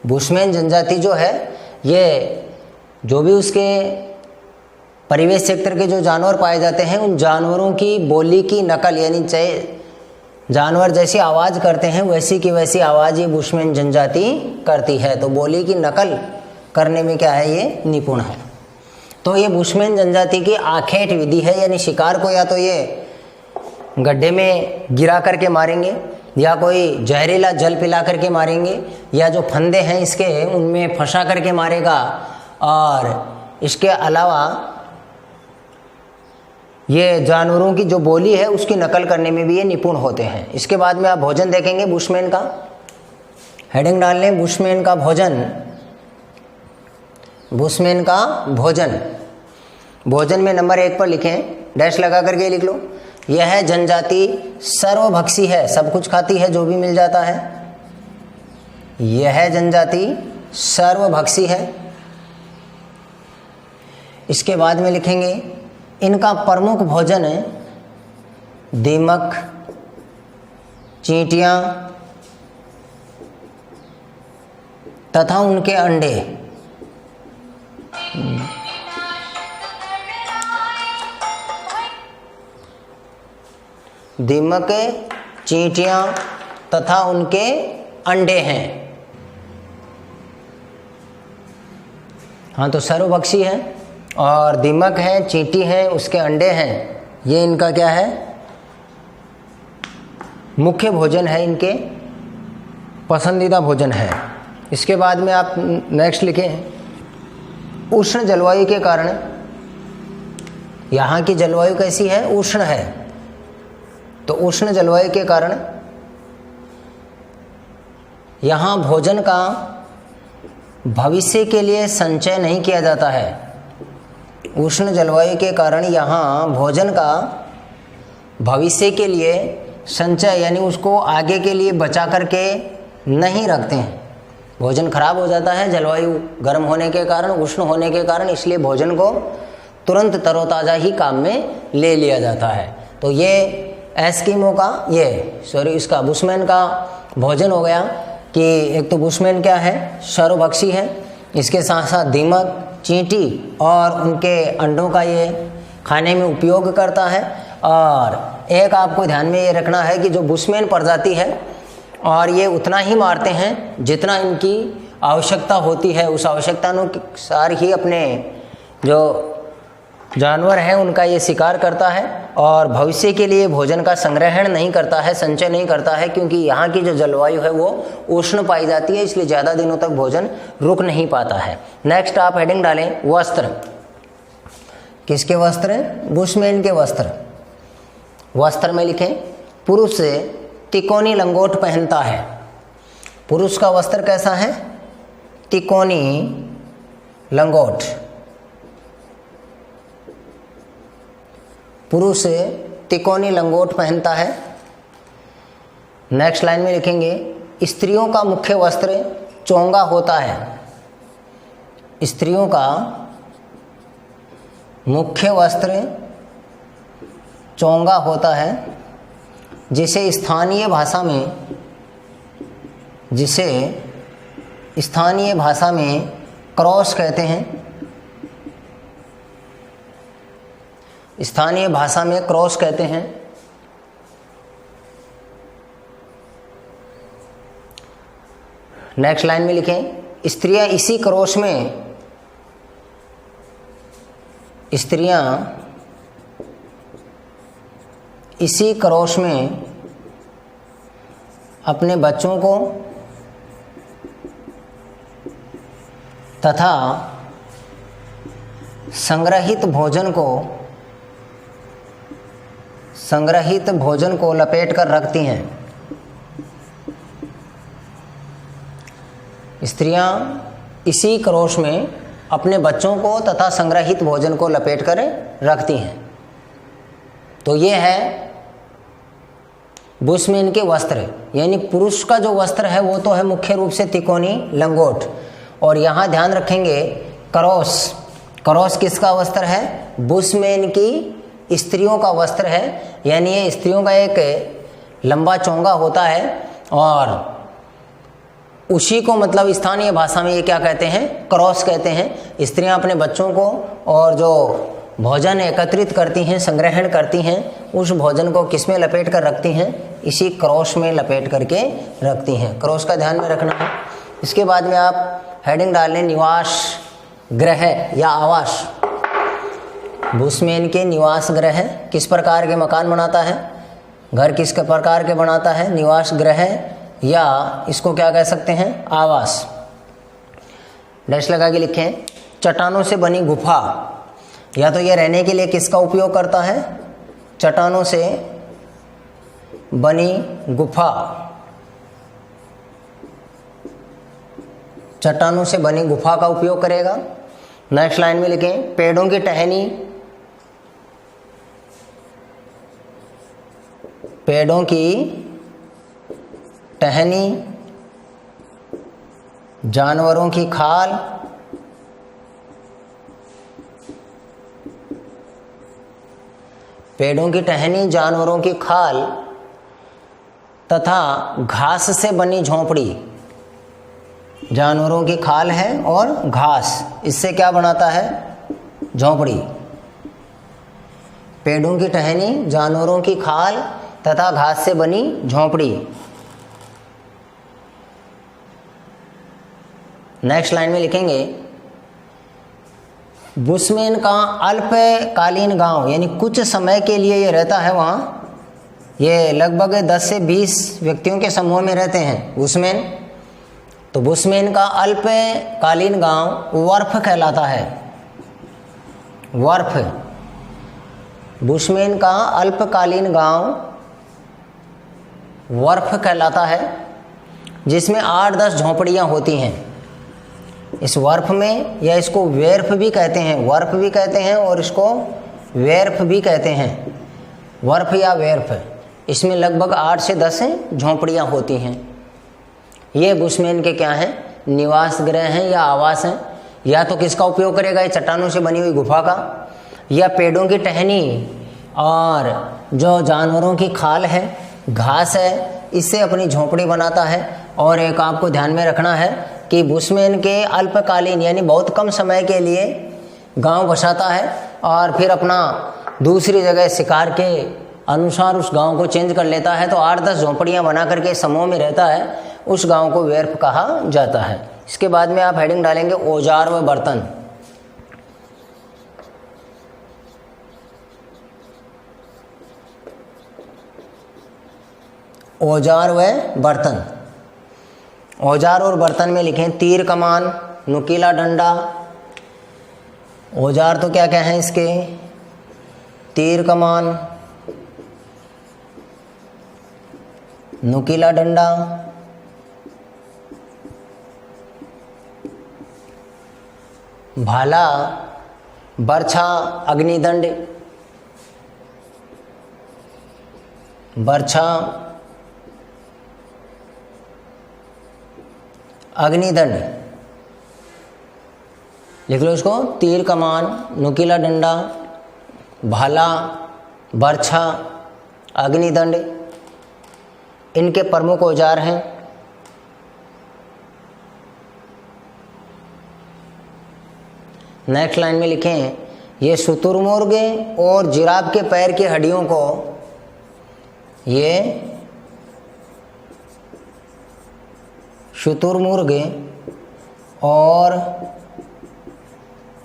बुशमैन जनजाति जो है ये जो भी उसके परिवेश क्षेत्र के जो जानवर पाए जाते हैं उन जानवरों की बोली की नकल, यानी चाहे जानवर जैसी आवाज़ करते हैं वैसी की वैसी आवाज़ ये बुशमैन जनजाति करती है। तो बोली की नकल करने में क्या है, ये निपुण है। तो ये बुशमैन जनजाति की आखेट विधि है, यानी शिकार को या तो ये गड्ढे में गिरा करके मारेंगे या कोई जहरीला जल पिला करके मारेंगे, या जो फंदे हैं इसके उनमें फंसा करके मारेगा। और इसके अलावा ये जानवरों की जो बोली है उसकी नकल करने में भी ये निपुण होते हैं। इसके बाद में आप भोजन देखेंगे बुशमैन का। हेडिंग डाल लें बुशमैन का भोजन। भोजन में नंबर 1 पर लिखें, डैश लगा करके लिख लो, यह जनजाति सर्वभक्षी है, सब कुछ खाती है जो भी मिल जाता है। यह जनजाति सर्वभक्षी है। इसके बाद में लिखेंगे इनका प्रमुख भोजन है दीमक, चींटियां तथा उनके अंडे। दीमक, चींटियां तथा उनके अंडे हैं। हाँ, तो सर्वभक्षी है और दीमक है, चींटी है, उसके अंडे हैं। ये इनका क्या है, मुख्य भोजन है, इनके पसंदीदा भोजन है। इसके बाद में आप नेक्स्ट लिखें उष्ण जलवायु के कारण, यहाँ की जलवायु कैसी है, उष्ण है, तो उष्ण जलवायु के कारण यहाँ भोजन का भविष्य के लिए संचय नहीं किया जाता है। उष्ण जलवायु के कारण यहाँ भोजन का भविष्य के लिए संचय यानी उसको आगे के लिए बचा करके नहीं रखते हैं। भोजन खराब हो जाता है जलवायु गर्म होने के कारण, उष्ण होने के कारण, इसलिए भोजन को तुरंत तरोताज़ा ही काम में ले लिया जाता है। तो ये एस्किमो का, इसका बुशमैन का भोजन हो गया कि एक तो बुशमैन क्या है, सर्वभक्षी है, इसके साथ साथ दीमक, चींटी और उनके अंडों का ये खाने में उपयोग करता है। और एक आपको ध्यान में ये रखना है कि जो बुशमैन प्रजाति है और ये उतना ही मारते हैं जितना इनकी आवश्यकता होती है, उस आवश्यकता अनुसार ही अपने जो जानवर हैं उनका ये शिकार करता है और भविष्य के लिए भोजन का संग्रहण नहीं करता है, संचय नहीं करता है, क्योंकि यहाँ की जो जलवायु है वो उष्ण पाई जाती है, इसलिए ज़्यादा दिनों तक भोजन रुक नहीं पाता है। नेक्स्ट आप हेडिंग डालें वस्त्र। किसके वस्त्र? बुशमैन के वस्त्र। वस्त्र में लिखें पुरुष तिकोनी लंगोट पहनता है। पुरुष का वस्त्र कैसा है? तिकोनी लंगोट। पुरुष तिकोनी लंगोट पहनता है। नेक्स्ट लाइन में लिखेंगे स्त्रियों का मुख्य वस्त्र चोंगा होता है। स्त्रियों का मुख्य वस्त्र चोंगा होता है, जिसे स्थानीय भाषा में क्रॉस कहते हैं। स्थानीय भाषा में क्रॉस कहते हैं। नेक्स्ट लाइन में लिखें स्त्रियां इसी क्रॉस में अपने बच्चों को तथा संग्रहित भोजन को लपेट कर रखती हैं। स्त्रियां इसी क्रॉस में अपने बच्चों को तथा संग्रहित भोजन को लपेट कर रखती हैं। तो ये है बुशमैन के वस्त्र, यानी पुरुष का जो वस्त्र है वो तो है मुख्य रूप से तिकोनी लंगोट। और यहाँ ध्यान रखेंगे क्रॉस किसका वस्त्र है? बुशमैन की स्त्रियों का वस्त्र है, यानी ये स्त्रियों का एक लंबा चोंगा होता है और उसी को मतलब स्थानीय भाषा में ये क्या कहते हैं? क्रॉस कहते हैं। स्त्रियां अपने बच्चों को और जो भोजन एकत्रित करती हैं, संग्रहण करती हैं, उस भोजन को किस में लपेट कर रखती हैं? इसी क्रॉस में लपेट करके रखती हैं। क्रॉस का ध्यान में रखना है। इसके बाद में आप हेडिंग डाल लें निवास गृह या आवास। बुशमैन के निवास गृह किस प्रकार के मकान बनाता है? घर किस प्रकार के बनाता है? निवास गृह, या इसको क्या कह सकते हैं? आवास। डैश लगा के लिखें चट्टानों से बनी गुफा। या तो ये रहने के लिए किसका उपयोग करता है? चट्टानों से बनी गुफा। चट्टानों से बनी गुफा का उपयोग करेगा। नेक्स्ट लाइन में लिखें पेड़ों की टहनी। पेड़ों की टहनी, जानवरों की खाल, पेड़ों की टहनी, जानवरों की खाल तथा घास से बनी झोंपड़ी। जानवरों की खाल है और घास, इससे क्या बनाता है? झोंपड़ी। पेड़ों की टहनी, जानवरों की खाल तथा घास से बनी झोंपड़ी। नेक्स्ट लाइन में लिखेंगे बुशमैन का अल्पकालीन गांव, यानी कुछ समय के लिए ये रहता है वहाँ। ये लगभग 10 से 20 व्यक्तियों के समूह में रहते हैं बुशमैन। तो बुशमैन का अल्पकालीन गांव वर्फ कहलाता है। वर्फ, बुशमैन का अल्पकालीन गांव वर्फ कहलाता है, जिसमें 8-10 झोंपड़ियाँ होती हैं। इस वर्फ में, या इसको वेर्फ भी कहते हैं, वर्फ भी कहते हैं और इसको वेर्फ भी कहते हैं, वर्फ या वेर्फ। इसमें लगभग 8 से 10 झोंपड़ियाँ होती हैं। ये बुशमैन के क्या हैं, निवास गृह हैं या आवास हैं। या तो किसका उपयोग करेगा, ये चट्टानों से बनी हुई गुफा का, या पेड़ों की टहनी और जो जानवरों की खाल है, घास है, इससे अपनी झोंपड़ी बनाता है। और एक आपको ध्यान में रखना है कि बुशमैन के अल्पकालीन यानी बहुत कम समय के लिए गांव बसाता है और फिर अपना दूसरी जगह शिकार के अनुसार उस गांव को चेंज कर लेता है। तो 8-10 झोंपड़ियाँ बना करके समूह में रहता है, उस गांव को वेर्फ कहा जाता है। इसके बाद में आप हेडिंग डालेंगे औजार व बर्तन। औजार व बर्तन। औजार और बर्तन में लिखें तीर कमान, नुकीला डंडा। औजार तो क्या क्या हैं इसके, तीर कमान, नुकीला डंडा, भाला, बर्छा, अग्निदंड। बर्छा, अग्निदंड लिख लो इसको। तीर कमान, नुकीला डंडा, भाला, बर्छा, अग्निदंड, इनके प्रमुख औजार हैं। नेक्स्ट लाइन में लिखें, ये शुतुरमुर्ग और जिराफ के पैर की हड्डियों को, ये शुतुरमुर्ग और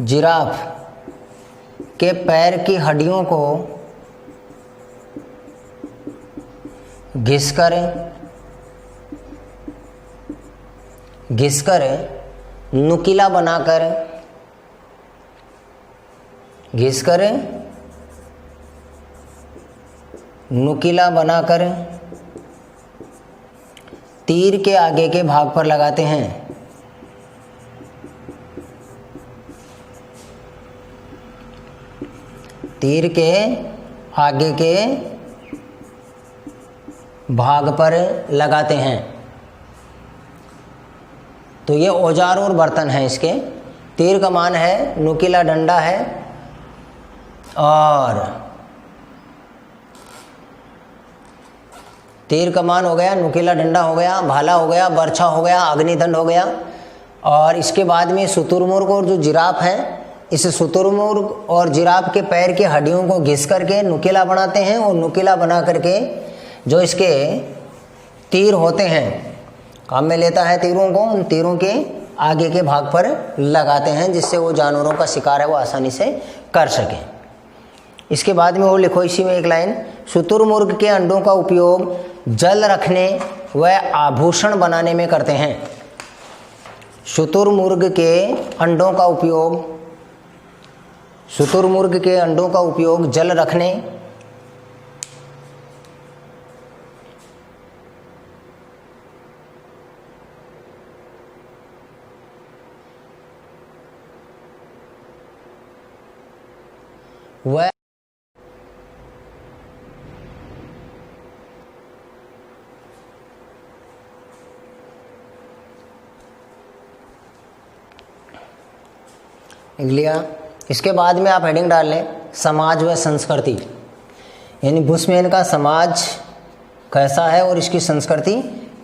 जिराफ के पैर की हड्डियों को घिसकर नुकीला बनाकर, घिसकर नुकीला बनाकर तीर के आगे के भाग पर लगाते हैं। तीर के आगे के भाग पर लगाते हैं। तो ये औजार और बर्तन हैं इसके। तीर कमान है, नुकीला डंडा है, और तीर कमान हो गया, नुकीला डंडा हो गया, भाला हो गया, बर्छा हो गया, अग्निदंड हो गया। और इसके बाद में शुतुरमुर्ग और जो जिराफ है, इस शुतुरमुर्ग और जिराफ के पैर की हड्डियों को घिस करके नुकीला बनाते हैं, और नुकीला बना करके जो इसके तीर होते हैं, काम में लेता है तीरों को, उन तीरों के आगे के भाग पर लगाते हैं, जिससे वो जानवरों का शिकार है वो आसानी से कर सकें। इसके बाद में वो लिखो इसी में एक लाइन, शुतुरमुर्ग के अंडों का उपयोग जल रखने व आभूषण बनाने में करते हैं। शुतुरमुर्ग के अंडों का उपयोग, शुतुरमुर्ग के अंडों का उपयोग जल रखने व लिया। इसके बाद में आप हेडिंग डाल लें समाज व संस्कृति, यानी बुशमैन का समाज कैसा है और इसकी संस्कृति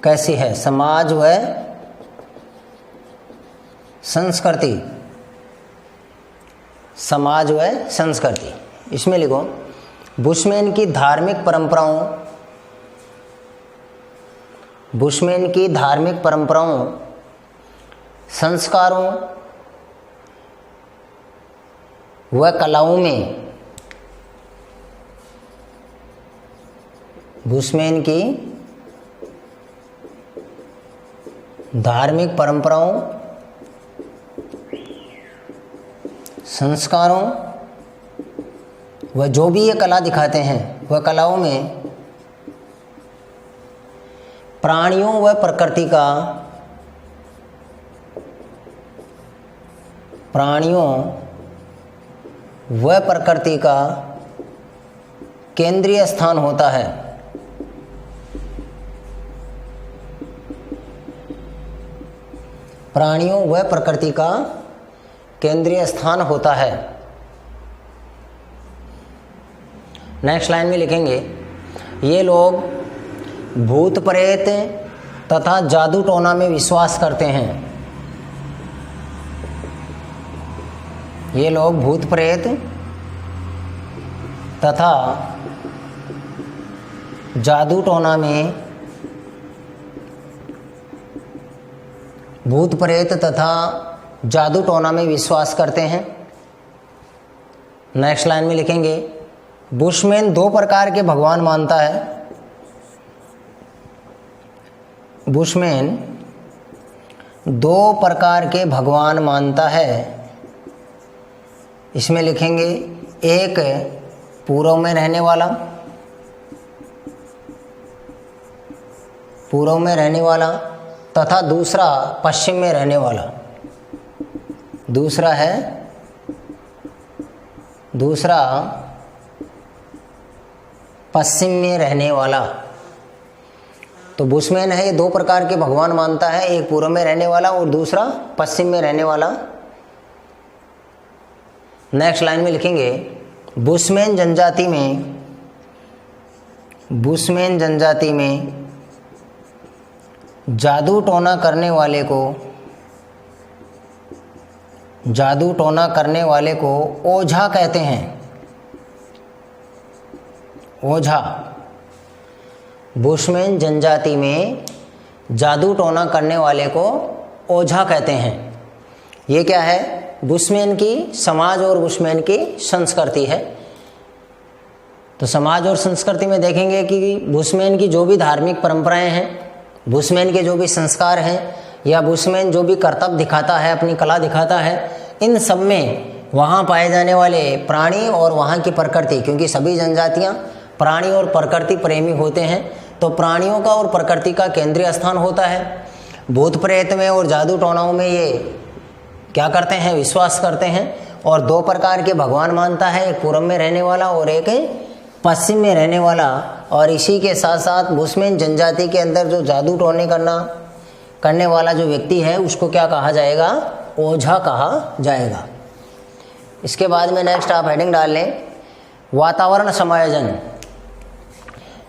कैसी है। समाज व संस्कृति, समाज व संस्कृति। इसमें लिखो बुशमैन की धार्मिक परंपराओं, बुशमैन की धार्मिक परंपराओं, संस्कारों व कलाओं में बुशमैन की धार्मिक परंपराओं, संस्कारों व जो भी ये कला दिखाते हैं वह कलाओं में प्राणियों व प्रकृति का केंद्रीय स्थान होता है। प्राणियों व प्रकृति का केंद्रीय स्थान होता है। नेक्स्ट लाइन में लिखेंगे, ये लोग भूत प्रेत तथा जादू टोना में विश्वास करते हैं। ये लोग भूत प्रेत तथा जादू टोना में विश्वास करते हैं। नेक्स्ट लाइन में लिखेंगे, बुशमैन 2 प्रकार के भगवान मानता है। बुशमैन 2 प्रकार के भगवान मानता है। इसमें लिखेंगे, एक पूर्व में रहने तथा दूसरा पश्चिम में रहने वाला। दूसरा पश्चिम में रहने वाला। तो बुशमैन है, ये 2 प्रकार के भगवान मानता है, एक पूर्व में रहने वाला और दूसरा पश्चिम में रहने वाला। नेक्स्ट लाइन में लिखेंगे, बुशमैन जनजाति में जादू टोना करने वाले को ओझा कहते हैं। ओझा। बुशमैन जनजाति में जादू टोना करने वाले को ओझा कहते हैं। ये क्या है? बुशमैन की समाज और बुशमैन की संस्कृति है। तो समाज और संस्कृति में देखेंगे कि बुशमैन की जो भी धार्मिक परंपराएं हैं, बुशमैन के जो भी संस्कार हैं, या बुशमैन जो भी कर्तव्य दिखाता है, अपनी कला दिखाता है, इन सब में वहाँ पाए जाने वाले प्राणी और वहाँ की प्रकृति, क्योंकि सभी जनजातियाँ प्राणी और प्रकृति प्रेमी होते हैं, तो प्राणियों का और प्रकृति का केंद्रीय स्थान होता है। भूत प्रेत में और जादू टोनाओं में ये क्या करते हैं? विश्वास करते हैं। और 2 प्रकार के भगवान मानता है, एक पूर्व में रहने वाला और एक पश्चिम में रहने वाला। और इसी के साथ साथ बुशमैन जनजाति के अंदर जो जादू टोने करने वाला जो व्यक्ति है, उसको क्या कहा जाएगा? ओझा कहा जाएगा। इसके बाद में नेक्स्ट आप हेडिंग डाल लें, वातावरण समायोजन।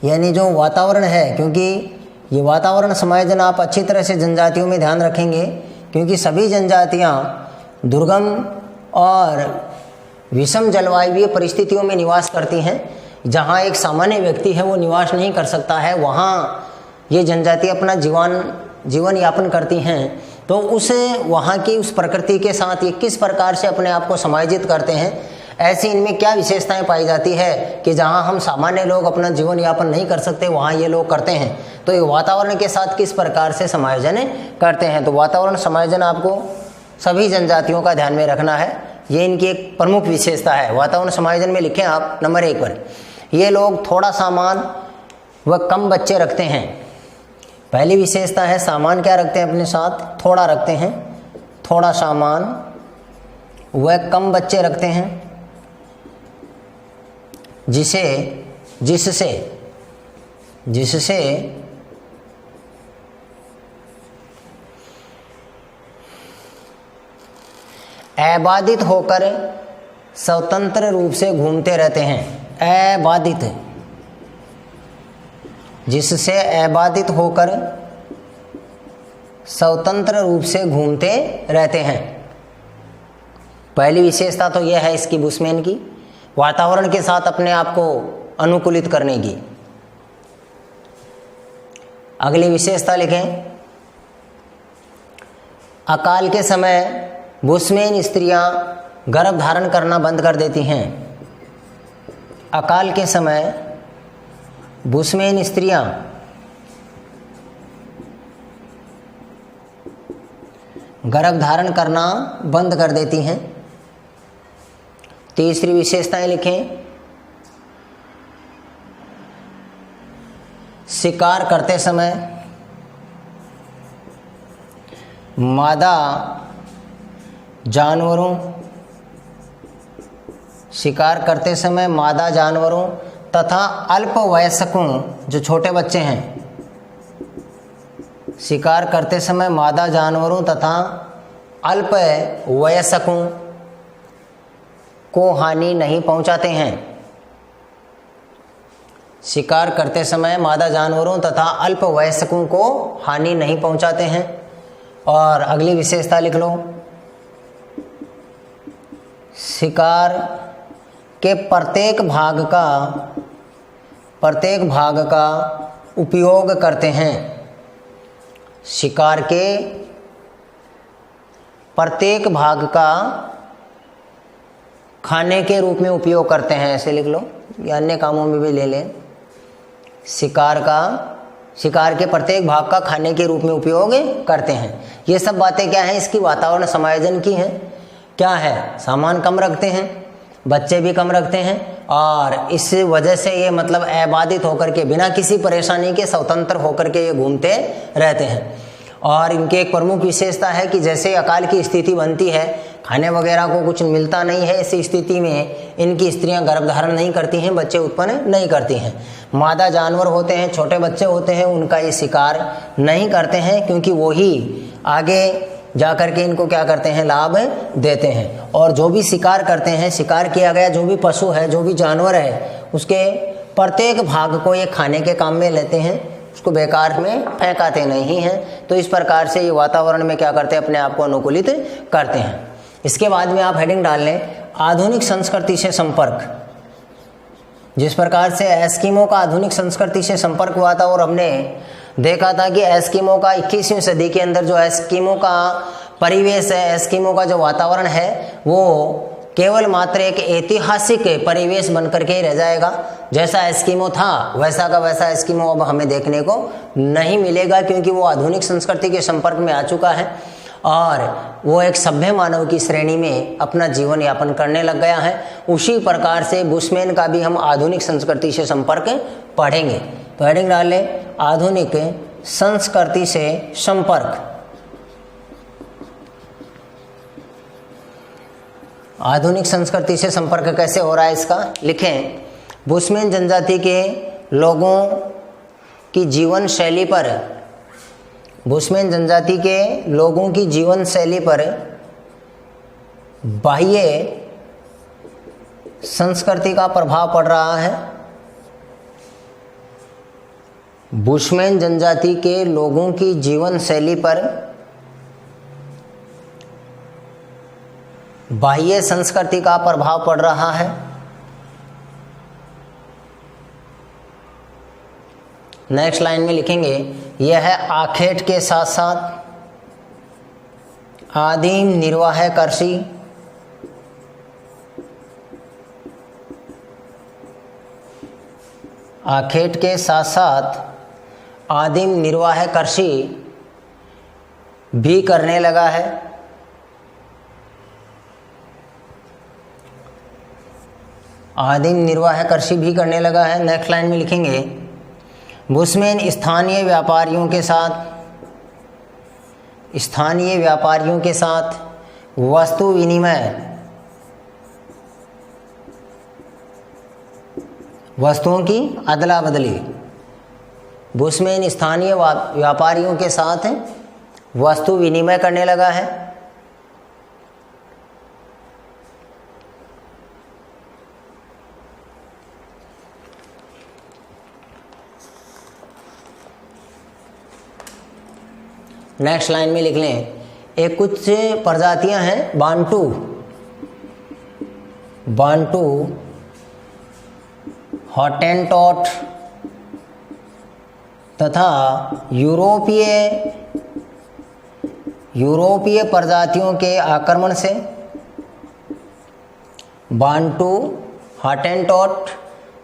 यानी जो वातावरण है, क्योंकि ये वातावरण समायोजन आप अच्छी तरह से जनजातियों में ध्यान रखेंगे, क्योंकि सभी जनजातियाँ दुर्गम और विषम जलवायुवीय परिस्थितियों में निवास करती हैं। जहाँ एक सामान्य व्यक्ति है वो निवास नहीं कर सकता है, वहाँ ये जनजाति अपना जीवन यापन करती हैं। तो वहाँ की उस प्रकृति के साथ ये किस प्रकार से अपने आप को समायोजित करते हैं, ऐसी इनमें क्या विशेषताएं पाई जाती है कि जहाँ हम सामान्य लोग अपना जीवन यापन नहीं कर सकते, वहाँ ये लोग करते हैं। तो ये वातावरण के साथ किस प्रकार से समायोजन करते हैं। तो वातावरण समायोजन आपको सभी जनजातियों का ध्यान में रखना है, ये इनकी एक प्रमुख विशेषता है। वातावरण समायोजन में लिखें आप नंबर 1 पर, ये लोग थोड़ा सामान व कम बच्चे रखते हैं। पहली विशेषता है, सामान क्या रखते हैं अपने साथ? थोड़ा रखते हैं, थोड़ा सामान व कम बच्चे रखते हैं, जिससे अबाधित होकर स्वतंत्र रूप से घूमते रहते हैं। अबाधित, जिससे अबाधित होकर स्वतंत्र रूप से घूमते रहते हैं। पहली विशेषता तो यह है इसकी, बुशमैन की, वातावरण के साथ अपने आप को अनुकूलित करने की। अगली विशेषता लिखें, अकाल के समय बुशमैन स्त्रियां गर्भ धारण करना बंद कर देती हैं। अकाल के समय बुशमैन स्त्रियां गर्भ धारण करना बंद कर देती हैं। तीसरी विशेषताएं लिखें, शिकार करते समय मादा जानवरों तथा अल्पवयस्कों जो छोटे बच्चे हैं, शिकार करते समय मादा जानवरों तथा अल्पवयस्कों को हानि नहीं पहुंचाते हैं। शिकार करते समय मादा जानवरों तथा अल्पवयस्कों को हानि नहीं पहुंचाते हैं। और अगली विशेषता लिख लो, शिकार के प्रत्येक भाग का उपयोग करते हैं। शिकार के प्रत्येक भाग का खाने के रूप में उपयोग करते हैं, ऐसे लिख लो, या अन्य कामों में भी ले लें। शिकार के प्रत्येक भाग का खाने के रूप में उपयोग करते हैं। ये सब बातें क्या हैं, इसकी वातावरण समायोजन की हैं। क्या है, सामान कम रखते हैं, बच्चे भी कम रखते हैं, और इस वजह से ये मतलब अबाधित होकर के बिना किसी परेशानी के स्वतंत्र होकर के ये घूमते रहते हैं। और इनकी एक प्रमुख विशेषता है कि जैसे अकाल की स्थिति बनती है, खाने वगैरह को कुछ मिलता नहीं है, इस स्थिति में इनकी स्त्रियां गर्भधारण नहीं करती हैं, बच्चे उत्पन्न नहीं करती हैं। मादा जानवर होते हैं, छोटे बच्चे होते हैं, उनका ये शिकार नहीं करते हैं, क्योंकि वो ही आगे जाकर के इनको क्या करते हैं, लाभ देते हैं। और जो भी शिकार करते हैं, शिकार किया गया जो भी पशु है, जो भी जानवर है, उसके प्रत्येक भाग को ये खाने के काम में लेते हैं, उसको बेकार में फेंकाते नहीं हैं। तो इस प्रकार से ये वातावरण में क्या करते हैं, अपने आप को अनुकूलित करते हैं। इसके बाद में आप हेडिंग डाल लें, आधुनिक संस्कृति से संपर्क। जिस प्रकार से एस्किमो का आधुनिक संस्कृति से संपर्क हुआ था, और हमने देखा था कि एस्किमो का 21वीं सदी के अंदर जो एस्किमो का परिवेश है, एस्किमो का जो वातावरण है, वो केवल मात्र एक ऐतिहासिक परिवेश बनकर के ही रह जाएगा। जैसा एस्किमो था वैसा का वैसा एस्किमो अब हमें देखने को नहीं मिलेगा, क्योंकि वो आधुनिक संस्कृति के संपर्क में आ चुका है और वो एक सभ्य मानव की श्रेणी में अपना जीवन यापन करने लग गया है। उसी प्रकार से बुशमैन का भी हम आधुनिक संस्कृति से संपर्क पढ़ेंगे। तो हेडिंग डाल लें, आधुनिक संस्कृति से संपर्क। आधुनिक संस्कृति से संपर्क कैसे हो रहा है, इसका लिखें, बुशमैन जनजाति के लोगों की जीवन शैली पर, बुशमैन जनजाति के लोगों की जीवन शैली पर बाह्य संस्कृति का प्रभाव पड़ रहा है। बुशमैन जनजाति के लोगों की जीवन शैली पर बाह्य संस्कृति का प्रभाव पड़ रहा है। नेक्स्ट लाइन में लिखेंगे, यह है आखेट के साथ साथ आदिम निर्वाह कृषि, आखेट के साथ साथ आदिम निर्वाह कृषि भी करने लगा है। आदिम निर्वाह कृषि भी करने लगा है। नेक्स्ट लाइन में लिखेंगे, बुशमैन स्थानीय व्यापारियों के साथ वस्तु विनिमय, वस्तुओं की अदला बदली, बुशमैन स्थानीय व्यापारियों के साथ वस्तु विनिमय करने लगा है। नेक्स्ट लाइन में लिख लें, एक कुछ प्रजातियां हैं बांटू, हॉटेंटॉट तथा यूरोपीय प्रजातियों के आक्रमण से, बांटू, हॉटेंटॉट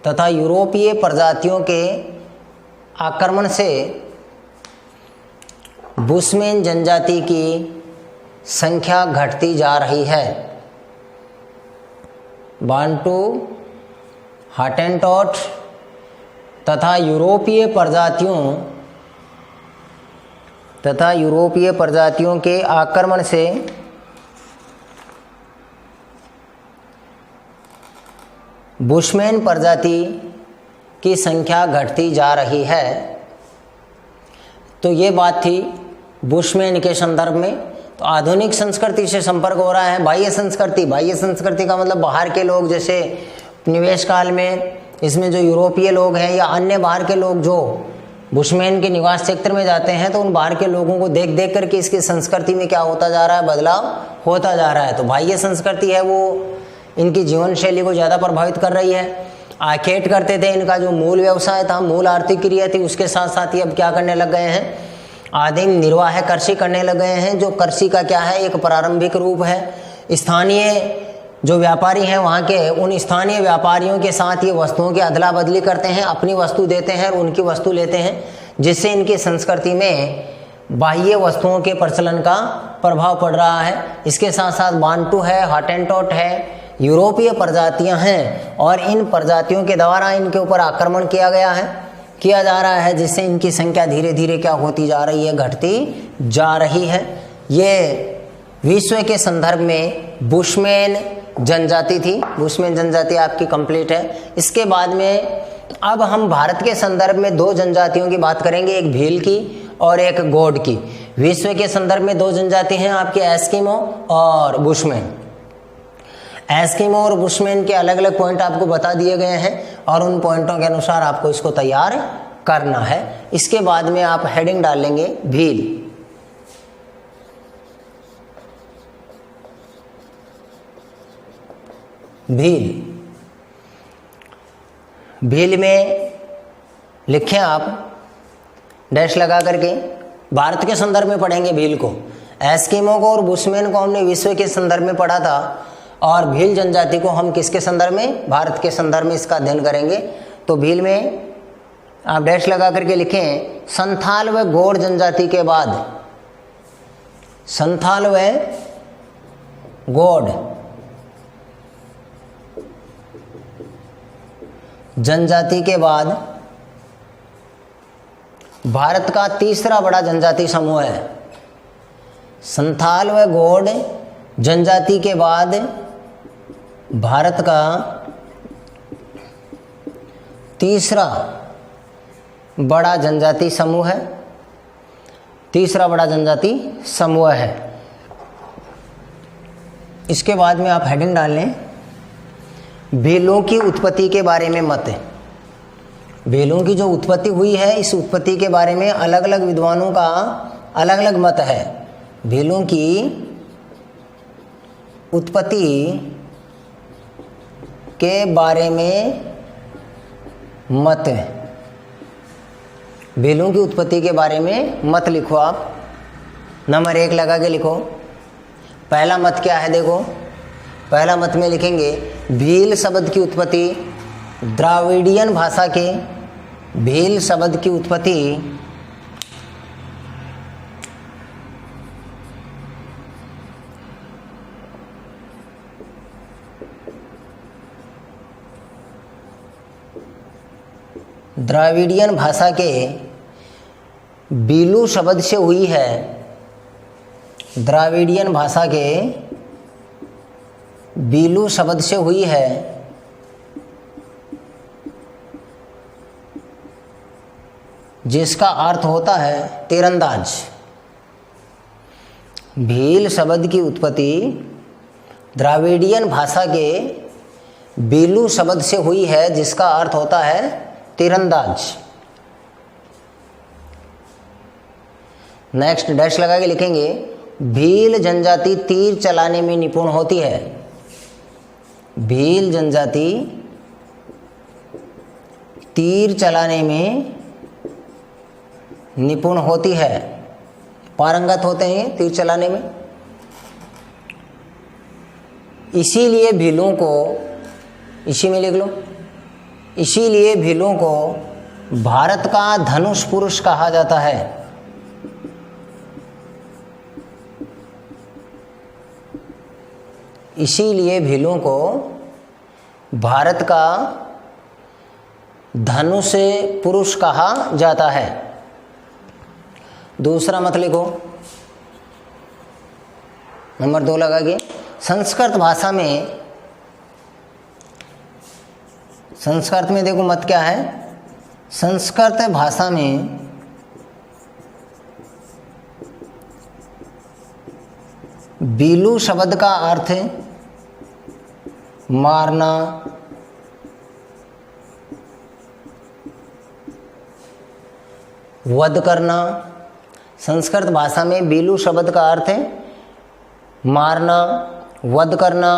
तथा यूरोपीय प्रजातियों के आक्रमण से बुशमैन जनजाति की संख्या घटती जा रही है। बांटू, हॉटेंटॉट तथा यूरोपीय प्रजातियों के आक्रमण से बुशमैन प्रजाति की संख्या घटती जा रही है। तो ये बात थी बुशमैन के संदर्भ में। तो आधुनिक संस्कृति से संपर्क हो रहा है। बाह्य संस्कृति का मतलब बाहर के लोग, जैसे निवेश काल में इसमें जो यूरोपीय लोग हैं या अन्य बाहर के लोग जो बुशमैन के निवास क्षेत्र में जाते हैं, तो उन बाहर के लोगों को देख देख करके इसकी संस्कृति में क्या होता जा रहा है, बदलाव होता जा रहा है। तो बाह्य संस्कृति है वो इनकी जीवन शैली को ज़्यादा प्रभावित कर रही है। आखेट करते थे, इनका जो मूल व्यवसाय था, मूल आर्थिक क्रिया थी, उसके साथ साथ ही अब क्या करने लग गए हैं, आदिम निर्वाह कृषि करने लग गए हैं। जो कृषि का क्या है, एक प्रारंभिक रूप है। स्थानीय जो व्यापारी हैं वहाँ के, उन स्थानीय व्यापारियों के साथ ये वस्तुओं की अदला बदली करते हैं, अपनी वस्तु देते हैं और उनकी वस्तु लेते हैं, जिससे इनकी संस्कृति में बाह्य वस्तुओं के प्रचलन का प्रभाव पड़ रहा है। इसके साथ साथ बांटू है, हॉटेंटॉट है, यूरोपीय प्रजातियां हैं और इन प्रजातियों के द्वारा इनके ऊपर आक्रमण किया जा रहा है, जिससे इनकी संख्या धीरे धीरे क्या होती जा रही है, घटती जा रही है। ये विश्व के संदर्भ में बुशमैन जनजाति थी। बुशमैन जनजाति आपकी कंप्लीट है। इसके बाद में अब हम भारत के संदर्भ में दो जनजातियों की बात करेंगे, एक भील की और एक गौड़ की। विश्व के संदर्भ में दो जनजाति हैं आपके, एस्किमो और बुशमैन। एस्किमो और बुशमैन के अलग अलग पॉइंट आपको बता दिए गए हैं और उन पॉइंटों के अनुसार आपको इसको तैयार करना है। इसके बाद में आप हेडिंग डाल लेंगे भील। भील में लिखें आप डैश लगा करके, भारत के संदर्भ में पढ़ेंगे भील को। एस्किमो को और बुशमैन को हमने विश्व के संदर्भ में पढ़ा था और भील जनजाति को हम किसके संदर्भ में, भारत के संदर्भ में इसका अध्ययन करेंगे। तो भील में आप डैश लगा करके लिखें, संथाल व गौड़ जनजाति के बाद, संथाल व गौड़ जनजाति के बाद भारत का तीसरा बड़ा जनजाति समूह है। संथाल व गौड़ जनजाति के बाद भारत का तीसरा बड़ा जनजाति समूह है, तीसरा बड़ा जनजाति समूह है। इसके बाद में आप हेडिंग डाल लें, भीलों की उत्पत्ति के बारे में मत। भीलों की जो उत्पत्ति हुई है, इस उत्पत्ति के बारे में अलग अलग विद्वानों का अलग अलग मत है। भीलों की उत्पत्ति के बारे में मत, भीलों की उत्पत्ति के बारे में मत लिखो आप। नंबर 1 लगा के लिखो। पहला मत क्या है, देखो पहला मत में लिखेंगे, भील शब्द की उत्पत्ति द्राविडियन भाषा के, भील शब्द की उत्पत्ति द्राविडियन भाषा के बीलू शब्द से हुई है। द्राविडियन भाषा के बीलू शब्द से हुई है, जिसका अर्थ होता है तीरंदाज। भील शब्द की उत्पत्ति द्राविडियन भाषा के बीलू शब्द से हुई है, जिसका अर्थ होता है तीरंदाज। नेक्स्ट डैश लगा के लिखेंगे, भील जनजाति तीर चलाने में निपुण होती है। भील जनजाति तीर चलाने में निपुण होती है, पारंगत होते हैं तीर चलाने में। इसीलिए भीलों को, इसी में लिख लो, इसीलिए भीलों को भारत का धनुष पुरुष कहा जाता है। इसीलिए भीलों को भारत का धनुष पुरुष कहा जाता है। दूसरा मत लिखो, नंबर 2 लगाइए। संस्कृत भाषा में, संस्कृत में देखो मत क्या है, संस्कृत भाषा में बीलू शब्द का अर्थ मारना, वध करना। संस्कृत भाषा में बीलू शब्द का अर्थ है मारना, वध करना,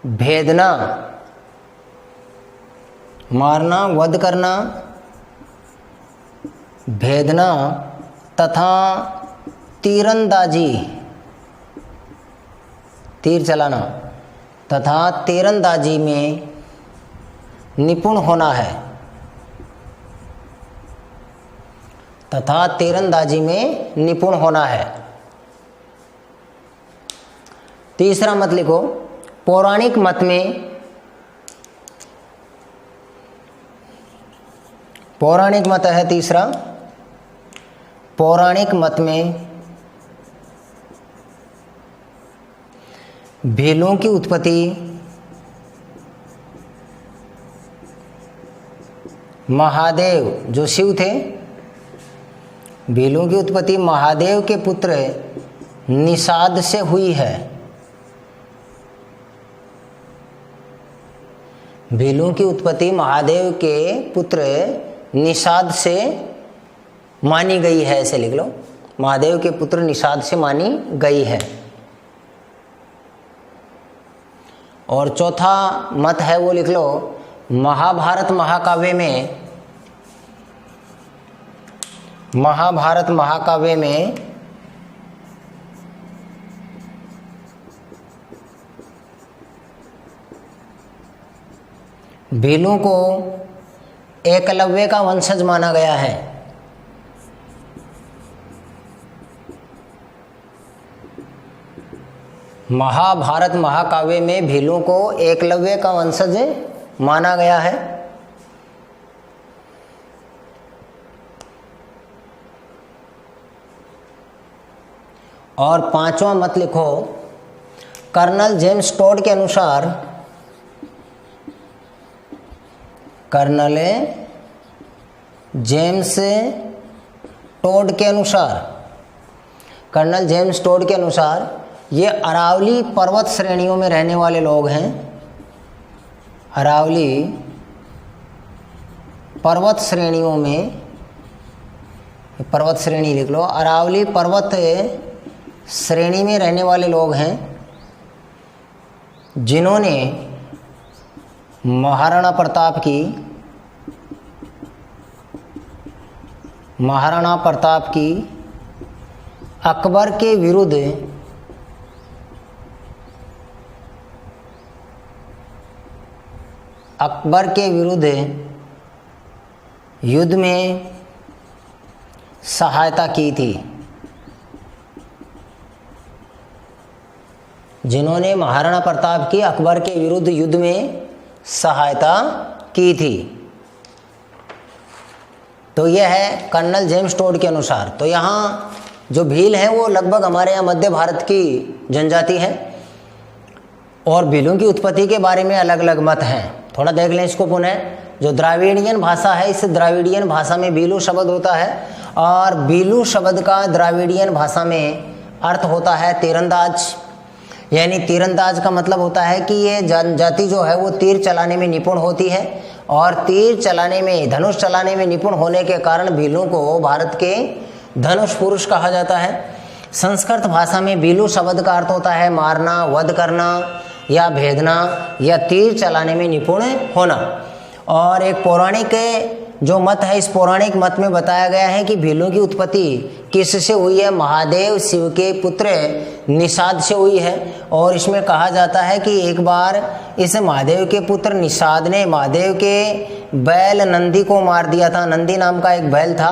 भेदना, मारना, वध करना, भेदना तथा तीरंदाजी, तीर चलाना तथा तीरंदाजी में निपुण होना है, तथा तीरंदाजी में निपुण होना है। तीसरा मत लिखो, पौराणिक मत में, पौराणिक मत है तीसरा, पौराणिक मत में भीलों की उत्पत्ति महादेव जो शिव थे, भीलों की उत्पत्ति महादेव के पुत्र निषाद से हुई है। भीलों की उत्पत्ति महादेव के पुत्र निषाद से मानी गई है, ऐसे लिख लो, महादेव के पुत्र निषाद से मानी गई है। और चौथा मत है वो लिख लो, महाभारत महाकाव्य में, महाभारत महाकाव्य में भीलों को एकलव्य का वंशज माना गया है। महाभारत महाकाव्य में भीलों को एकलव्य का वंशज माना गया है। और पांचवा मत लिखो, कर्नल जेम्स टोड के अनुसार, कर्नल जेम्स टोड के अनुसार, कर्नल जेम्स टोड के अनुसार ये अरावली पर्वत श्रेणियों में रहने वाले लोग हैं। अरावली पर्वत श्रेणियों में, पर्वत श्रेणी लिख लो, अरावली पर्वत श्रेणी में रहने वाले लोग हैं जिन्होंने महाराणा प्रताप की, महाराणा प्रताप की अकबर के विरुद्ध युद्ध में सहायता की थी, जिन्होंने महाराणा प्रताप की अकबर के विरुद्ध युद्ध में सहायता की थी। तो यह है कर्नल जेम्स टोड के अनुसार। तो यहाँ जो भील हैं वो लगभग हमारे यहाँ मध्य भारत की जनजाति है, और भीलों की उत्पत्ति के बारे में अलग अलग मत हैं। थोड़ा देख लें इसको पुनः। जो द्राविडियन भाषा है, इस द्राविडियन भाषा में बीलू शब्द होता है, और बीलू शब्द का द्राविडियन भाषा में अर्थ होता है तीरंदाज। यानी तीरंदाज का मतलब होता है कि ये जनजाति जो है वो तीर चलाने में निपुण होती है, और तीर चलाने में, धनुष चलाने में निपुण होने के कारण भीलों को भारत के धनुष पुरुष कहा जाता है। संस्कृत भाषा में बीलू शब्द का अर्थ होता है मारना, वध करना या भेदना या तीर चलाने में निपुण होना। और एक पौराणिक जो मत है, इस पौराणिक मत में बताया गया है कि भीलों की उत्पत्ति किससे हुई है, महादेव शिव के पुत्र निषाद से हुई है। और इसमें कहा जाता है कि एक बार इस महादेव के पुत्र निषाद ने महादेव के बैल नंदी को मार दिया था। नंदी नाम का एक बैल था,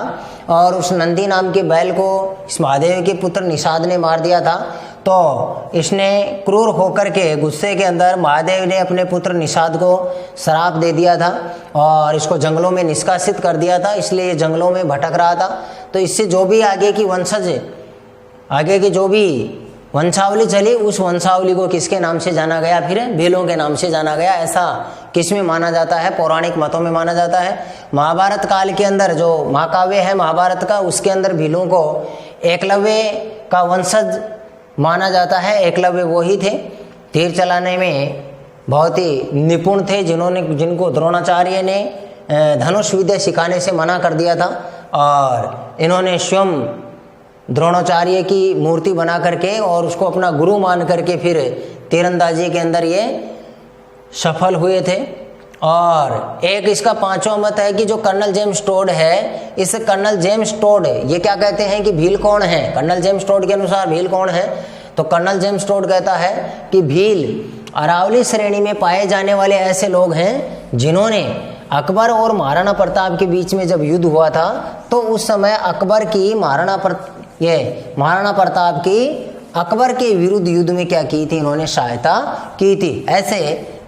और उस नंदी नाम के बैल को इस महादेव के पुत्र निषाद ने मार दिया था। तो इसने क्रूर होकर के गुस्से के अंदर महादेव ने अपने पुत्र निषाद को श्राप दे दिया था और इसको जंगलों में निष्कासित कर दिया था, इसलिए ये जंगलों में भटक रहा था। तो इससे जो भी आगे की वंशज, आगे की जो भी वंशावली चली, उस वंशावली को किसके नाम से जाना गया? फिर भीलों के नाम से जाना गया। ऐसा किस में माना जाता है? पौराणिक मतों में माना जाता है। महाभारत काल के अंदर जो महाकाव्य है महाभारत का, उसके अंदर भीलों को एकलव्य का वंशज माना जाता है। एकलव्य वो ही थे, तीर चलाने में बहुत ही निपुण थे, जिनको द्रोणाचार्य ने धनुष विद्या सिखाने से मना कर दिया था और इन्होंने स्वयं द्रोणाचार्य की मूर्ति बना करके और उसको अपना गुरु मान करके फिर तीरंदाजी के अंदर ये सफल हुए थे। और एक इसका पांचवा मत है कि जो कर्नल जेम्स टोड है, इस कर्नल जेम्स टोड ये क्या कहते हैं कि भील कौन है? कर्नल जेम्स टोड के अनुसार भील कौन है? तो कर्नल जेम्स टोड कहता है कि भील अरावली श्रेणी में पाए जाने वाले ऐसे लोग हैं जिन्होंने अकबर और महाराणा प्रताप के बीच में जब युद्ध हुआ था तो उस समय अकबर की महाराणा प्रताप की अकबर के विरुद्ध युद्ध में क्या की थी? इन्होंने सहायता की थी। ऐसे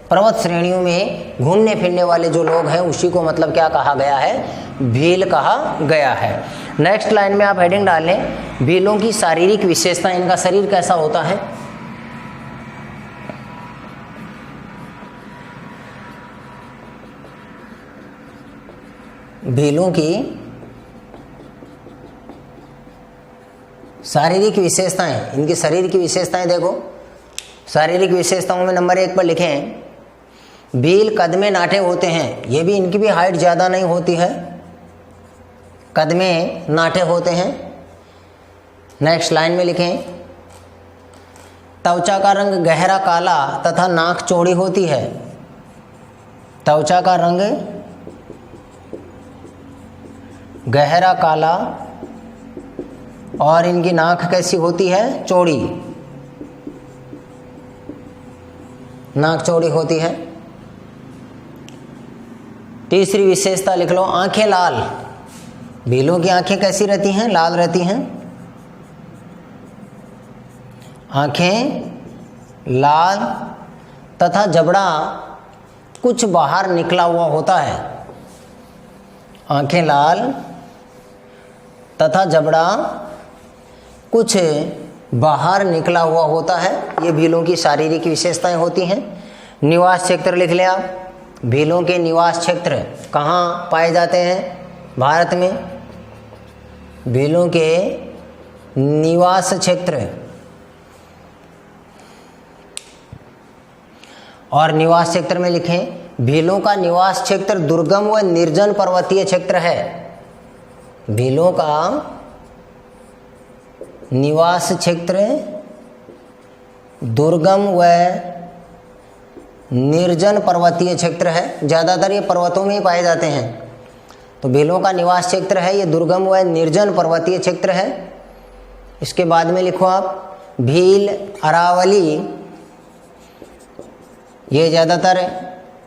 पर्वत श्रेणियों में घूमने फिरने वाले जो लोग हैं उसी को मतलब क्या कहा गया है? भील कहा गया है। नेक्स्ट लाइन में आप हेडिंग डाल लें, भीलों की शारीरिक विशेषता, इनका शरीर कैसा होता है? भीलों की शारीरिक विशेषताएं, इनके शरीर की विशेषताएं देखो। शारीरिक विशेषताओं में नंबर 1 पर लिखें, भील कद में नाटे होते हैं। ये भी, इनकी भी हाइट ज़्यादा नहीं होती है, कद में नाटे होते हैं। नेक्स्ट लाइन में लिखें, त्वचा का रंग गहरा काला तथा नाक चौड़ी होती है। त्वचा का रंग गहरा काला और इनकी नाक कैसी होती है? चौड़ी, नाक चौड़ी होती है। तीसरी विशेषता लिख लो, आंखें लाल। भीलों की आंखें कैसी रहती हैं? लाल रहती हैं। आंखें लाल तथा जबड़ा कुछ बाहर निकला हुआ होता है। आंखें लाल तथा जबड़ा कुछ बाहर निकला हुआ होता है। ये भीलों की शारीरिक विशेषताएं होती हैं। निवास क्षेत्र लिख लिया। भीलों के निवास क्षेत्र कहाँ पाए जाते हैं? भारत में। भीलों के निवास क्षेत्र, और निवास क्षेत्र में लिखें, भीलों का निवास क्षेत्र दुर्गम व निर्जन पर्वतीय क्षेत्र है। भीलों का निवास क्षेत्र दुर्गम व निर्जन पर्वतीय क्षेत्र है। ज़्यादातर ये पर्वतों में ही पाए जाते हैं। तो भीलों का निवास क्षेत्र है ये दुर्गम व निर्जन पर्वतीय क्षेत्र है। इसके बाद में लिखो आप, भील अरावली, ये ज़्यादातर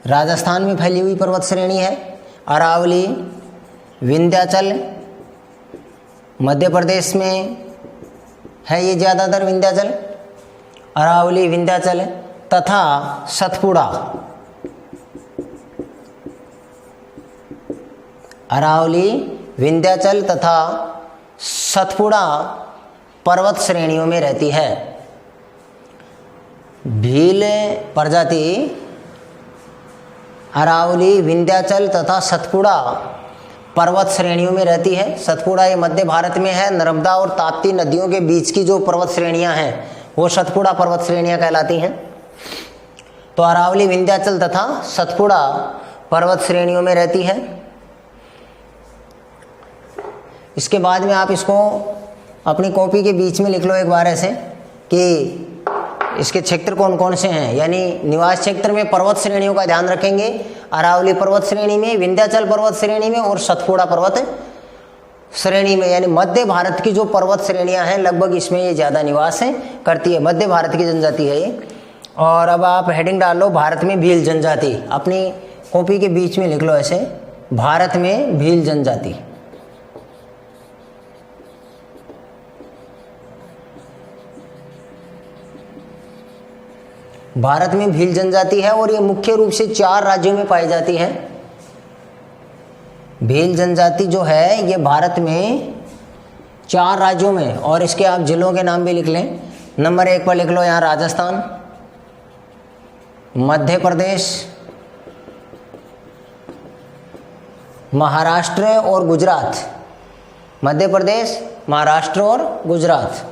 राजस्थान में फैली हुई पर्वत श्रेणी है। अरावली, विंध्याचल मध्य प्रदेश में है, ये ज़्यादातर विंध्याचल, अरावली, विंध्याचल तथा सतपुड़ा। अरावली, विंध्याचल तथा सतपुड़ा पर्वत श्रेणियों में रहती है। भील प्रजाति अरावली, विंध्याचल तथा सतपुड़ा पर्वत श्रेणियों में रहती है। सतपुड़ा ये मध्य भारत में है। नर्मदा और ताप्ती नदियों के बीच की जो पर्वत श्रेणियां हैं वो सतपुड़ा पर्वत श्रेणियां कहलाती हैं। तो अरावली, विंध्याचल तथा सतपुड़ा पर्वत श्रेणियों में रहती है। इसके बाद में आप इसको अपनी कॉपी के बीच में लिख लो एक बार ऐसे कि इसके क्षेत्र कौन कौन से हैं। यानी निवास क्षेत्र में पर्वत श्रेणियों का ध्यान रखेंगे, अरावली पर्वत श्रेणी में, विंध्याचल पर्वत श्रेणी में और सतपुड़ा पर्वत श्रेणी में। यानी मध्य भारत की जो पर्वत श्रेणियां हैं लगभग इसमें ये ज़्यादा निवास करती है। मध्य भारत की जनजाति है ये। और अब आप हेडिंग डाल लो, भारत में भील जनजाति। अपनी कॉपी के बीच में लिख लो ऐसे, भारत में भील जनजाति। भारत में भील जनजाति है और ये मुख्य रूप से 4 राज्यों में पाई जाती है। भील जनजाति जो है ये भारत में 4 राज्यों में, और इसके आप जिलों के नाम भी लिख लें। नंबर 1 पर लिख लो यहाँ राजस्थान, मध्य प्रदेश, महाराष्ट्र और गुजरात। मध्य प्रदेश, महाराष्ट्र और गुजरात।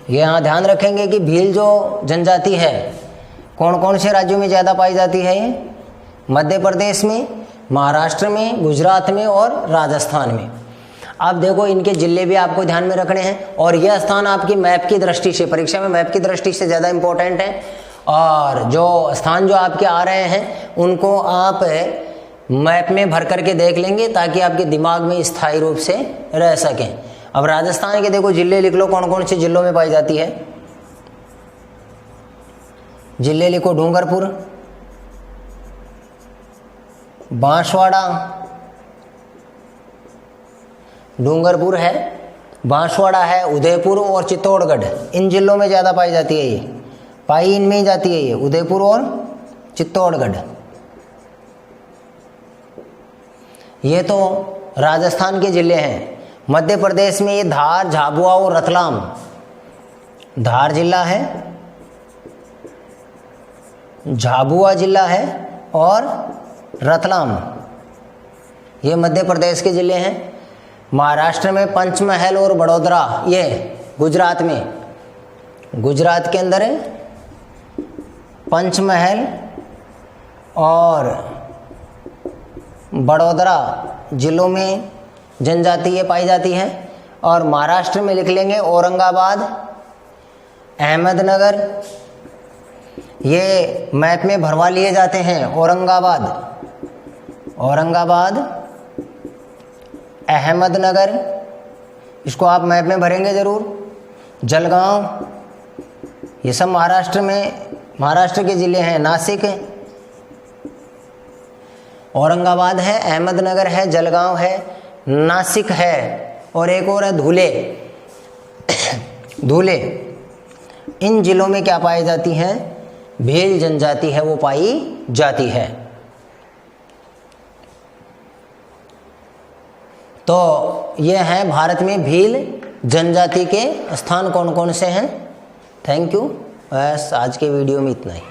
ये यहाँ ध्यान रखेंगे कि भील जो जनजाति है कौन कौन से राज्यों में ज़्यादा पाई जाती है। ये मध्य प्रदेश में, महाराष्ट्र में, गुजरात में और राजस्थान में। अब देखो इनके जिले भी आपको ध्यान में रखने हैं, और यह स्थान आपकी मैप की दृष्टि से, परीक्षा में मैप की दृष्टि से ज़्यादा इम्पोर्टेंट है। और जो स्थान जो आपके आ रहे हैं उनको आप मैप में भर करके देख लेंगे ताकि आपके दिमाग में स्थायी रूप से रह सकें। अब राजस्थान के देखो जिले लिख लो, कौन कौन से जिलों में पाई जाती है। जिले लिखो डूंगरपुर, बांसवाड़ा, डूंगरपुर है, बांसवाड़ा है, उदयपुर और चित्तौड़गढ़। इन जिलों में ज़्यादा पाई जाती है। ये पाई इनमें ही जाती है, ये उदयपुर और चित्तौड़गढ़। ये तो राजस्थान के जिले हैं। मध्य प्रदेश में ये धार, झाबुआ और रतलाम। धार जिला है, झाबुआ जिला है और रतलाम, ये मध्य प्रदेश के जिले हैं। महाराष्ट्र में पंचमहल और बड़ोदरा, ये गुजरात में, गुजरात के अंदर है पंचमहल और बड़ोदरा जिलों में जनजाति ये पाई जाती है। और महाराष्ट्र में लिख लेंगे औरंगाबाद, अहमदनगर, ये मैप में भरवा लिए जाते हैं। औरंगाबाद, औरंगाबाद, अहमदनगर, इसको आप मैप में भरेंगे ज़रूर। जलगांव, ये सब महाराष्ट्र में, महाराष्ट्र के ज़िले हैं। नासिक, औरंगाबाद है, अहमदनगर है, जलगांव है, नासिक है और एक और है धुले। धुले, इन जिलों में क्या पाई जाती हैं? भील जनजाति है वो पाई जाती है। तो ये हैं भारत में भील जनजाति के स्थान कौन कौन से हैं। Thank you. बस आज के वीडियो में इतना ही।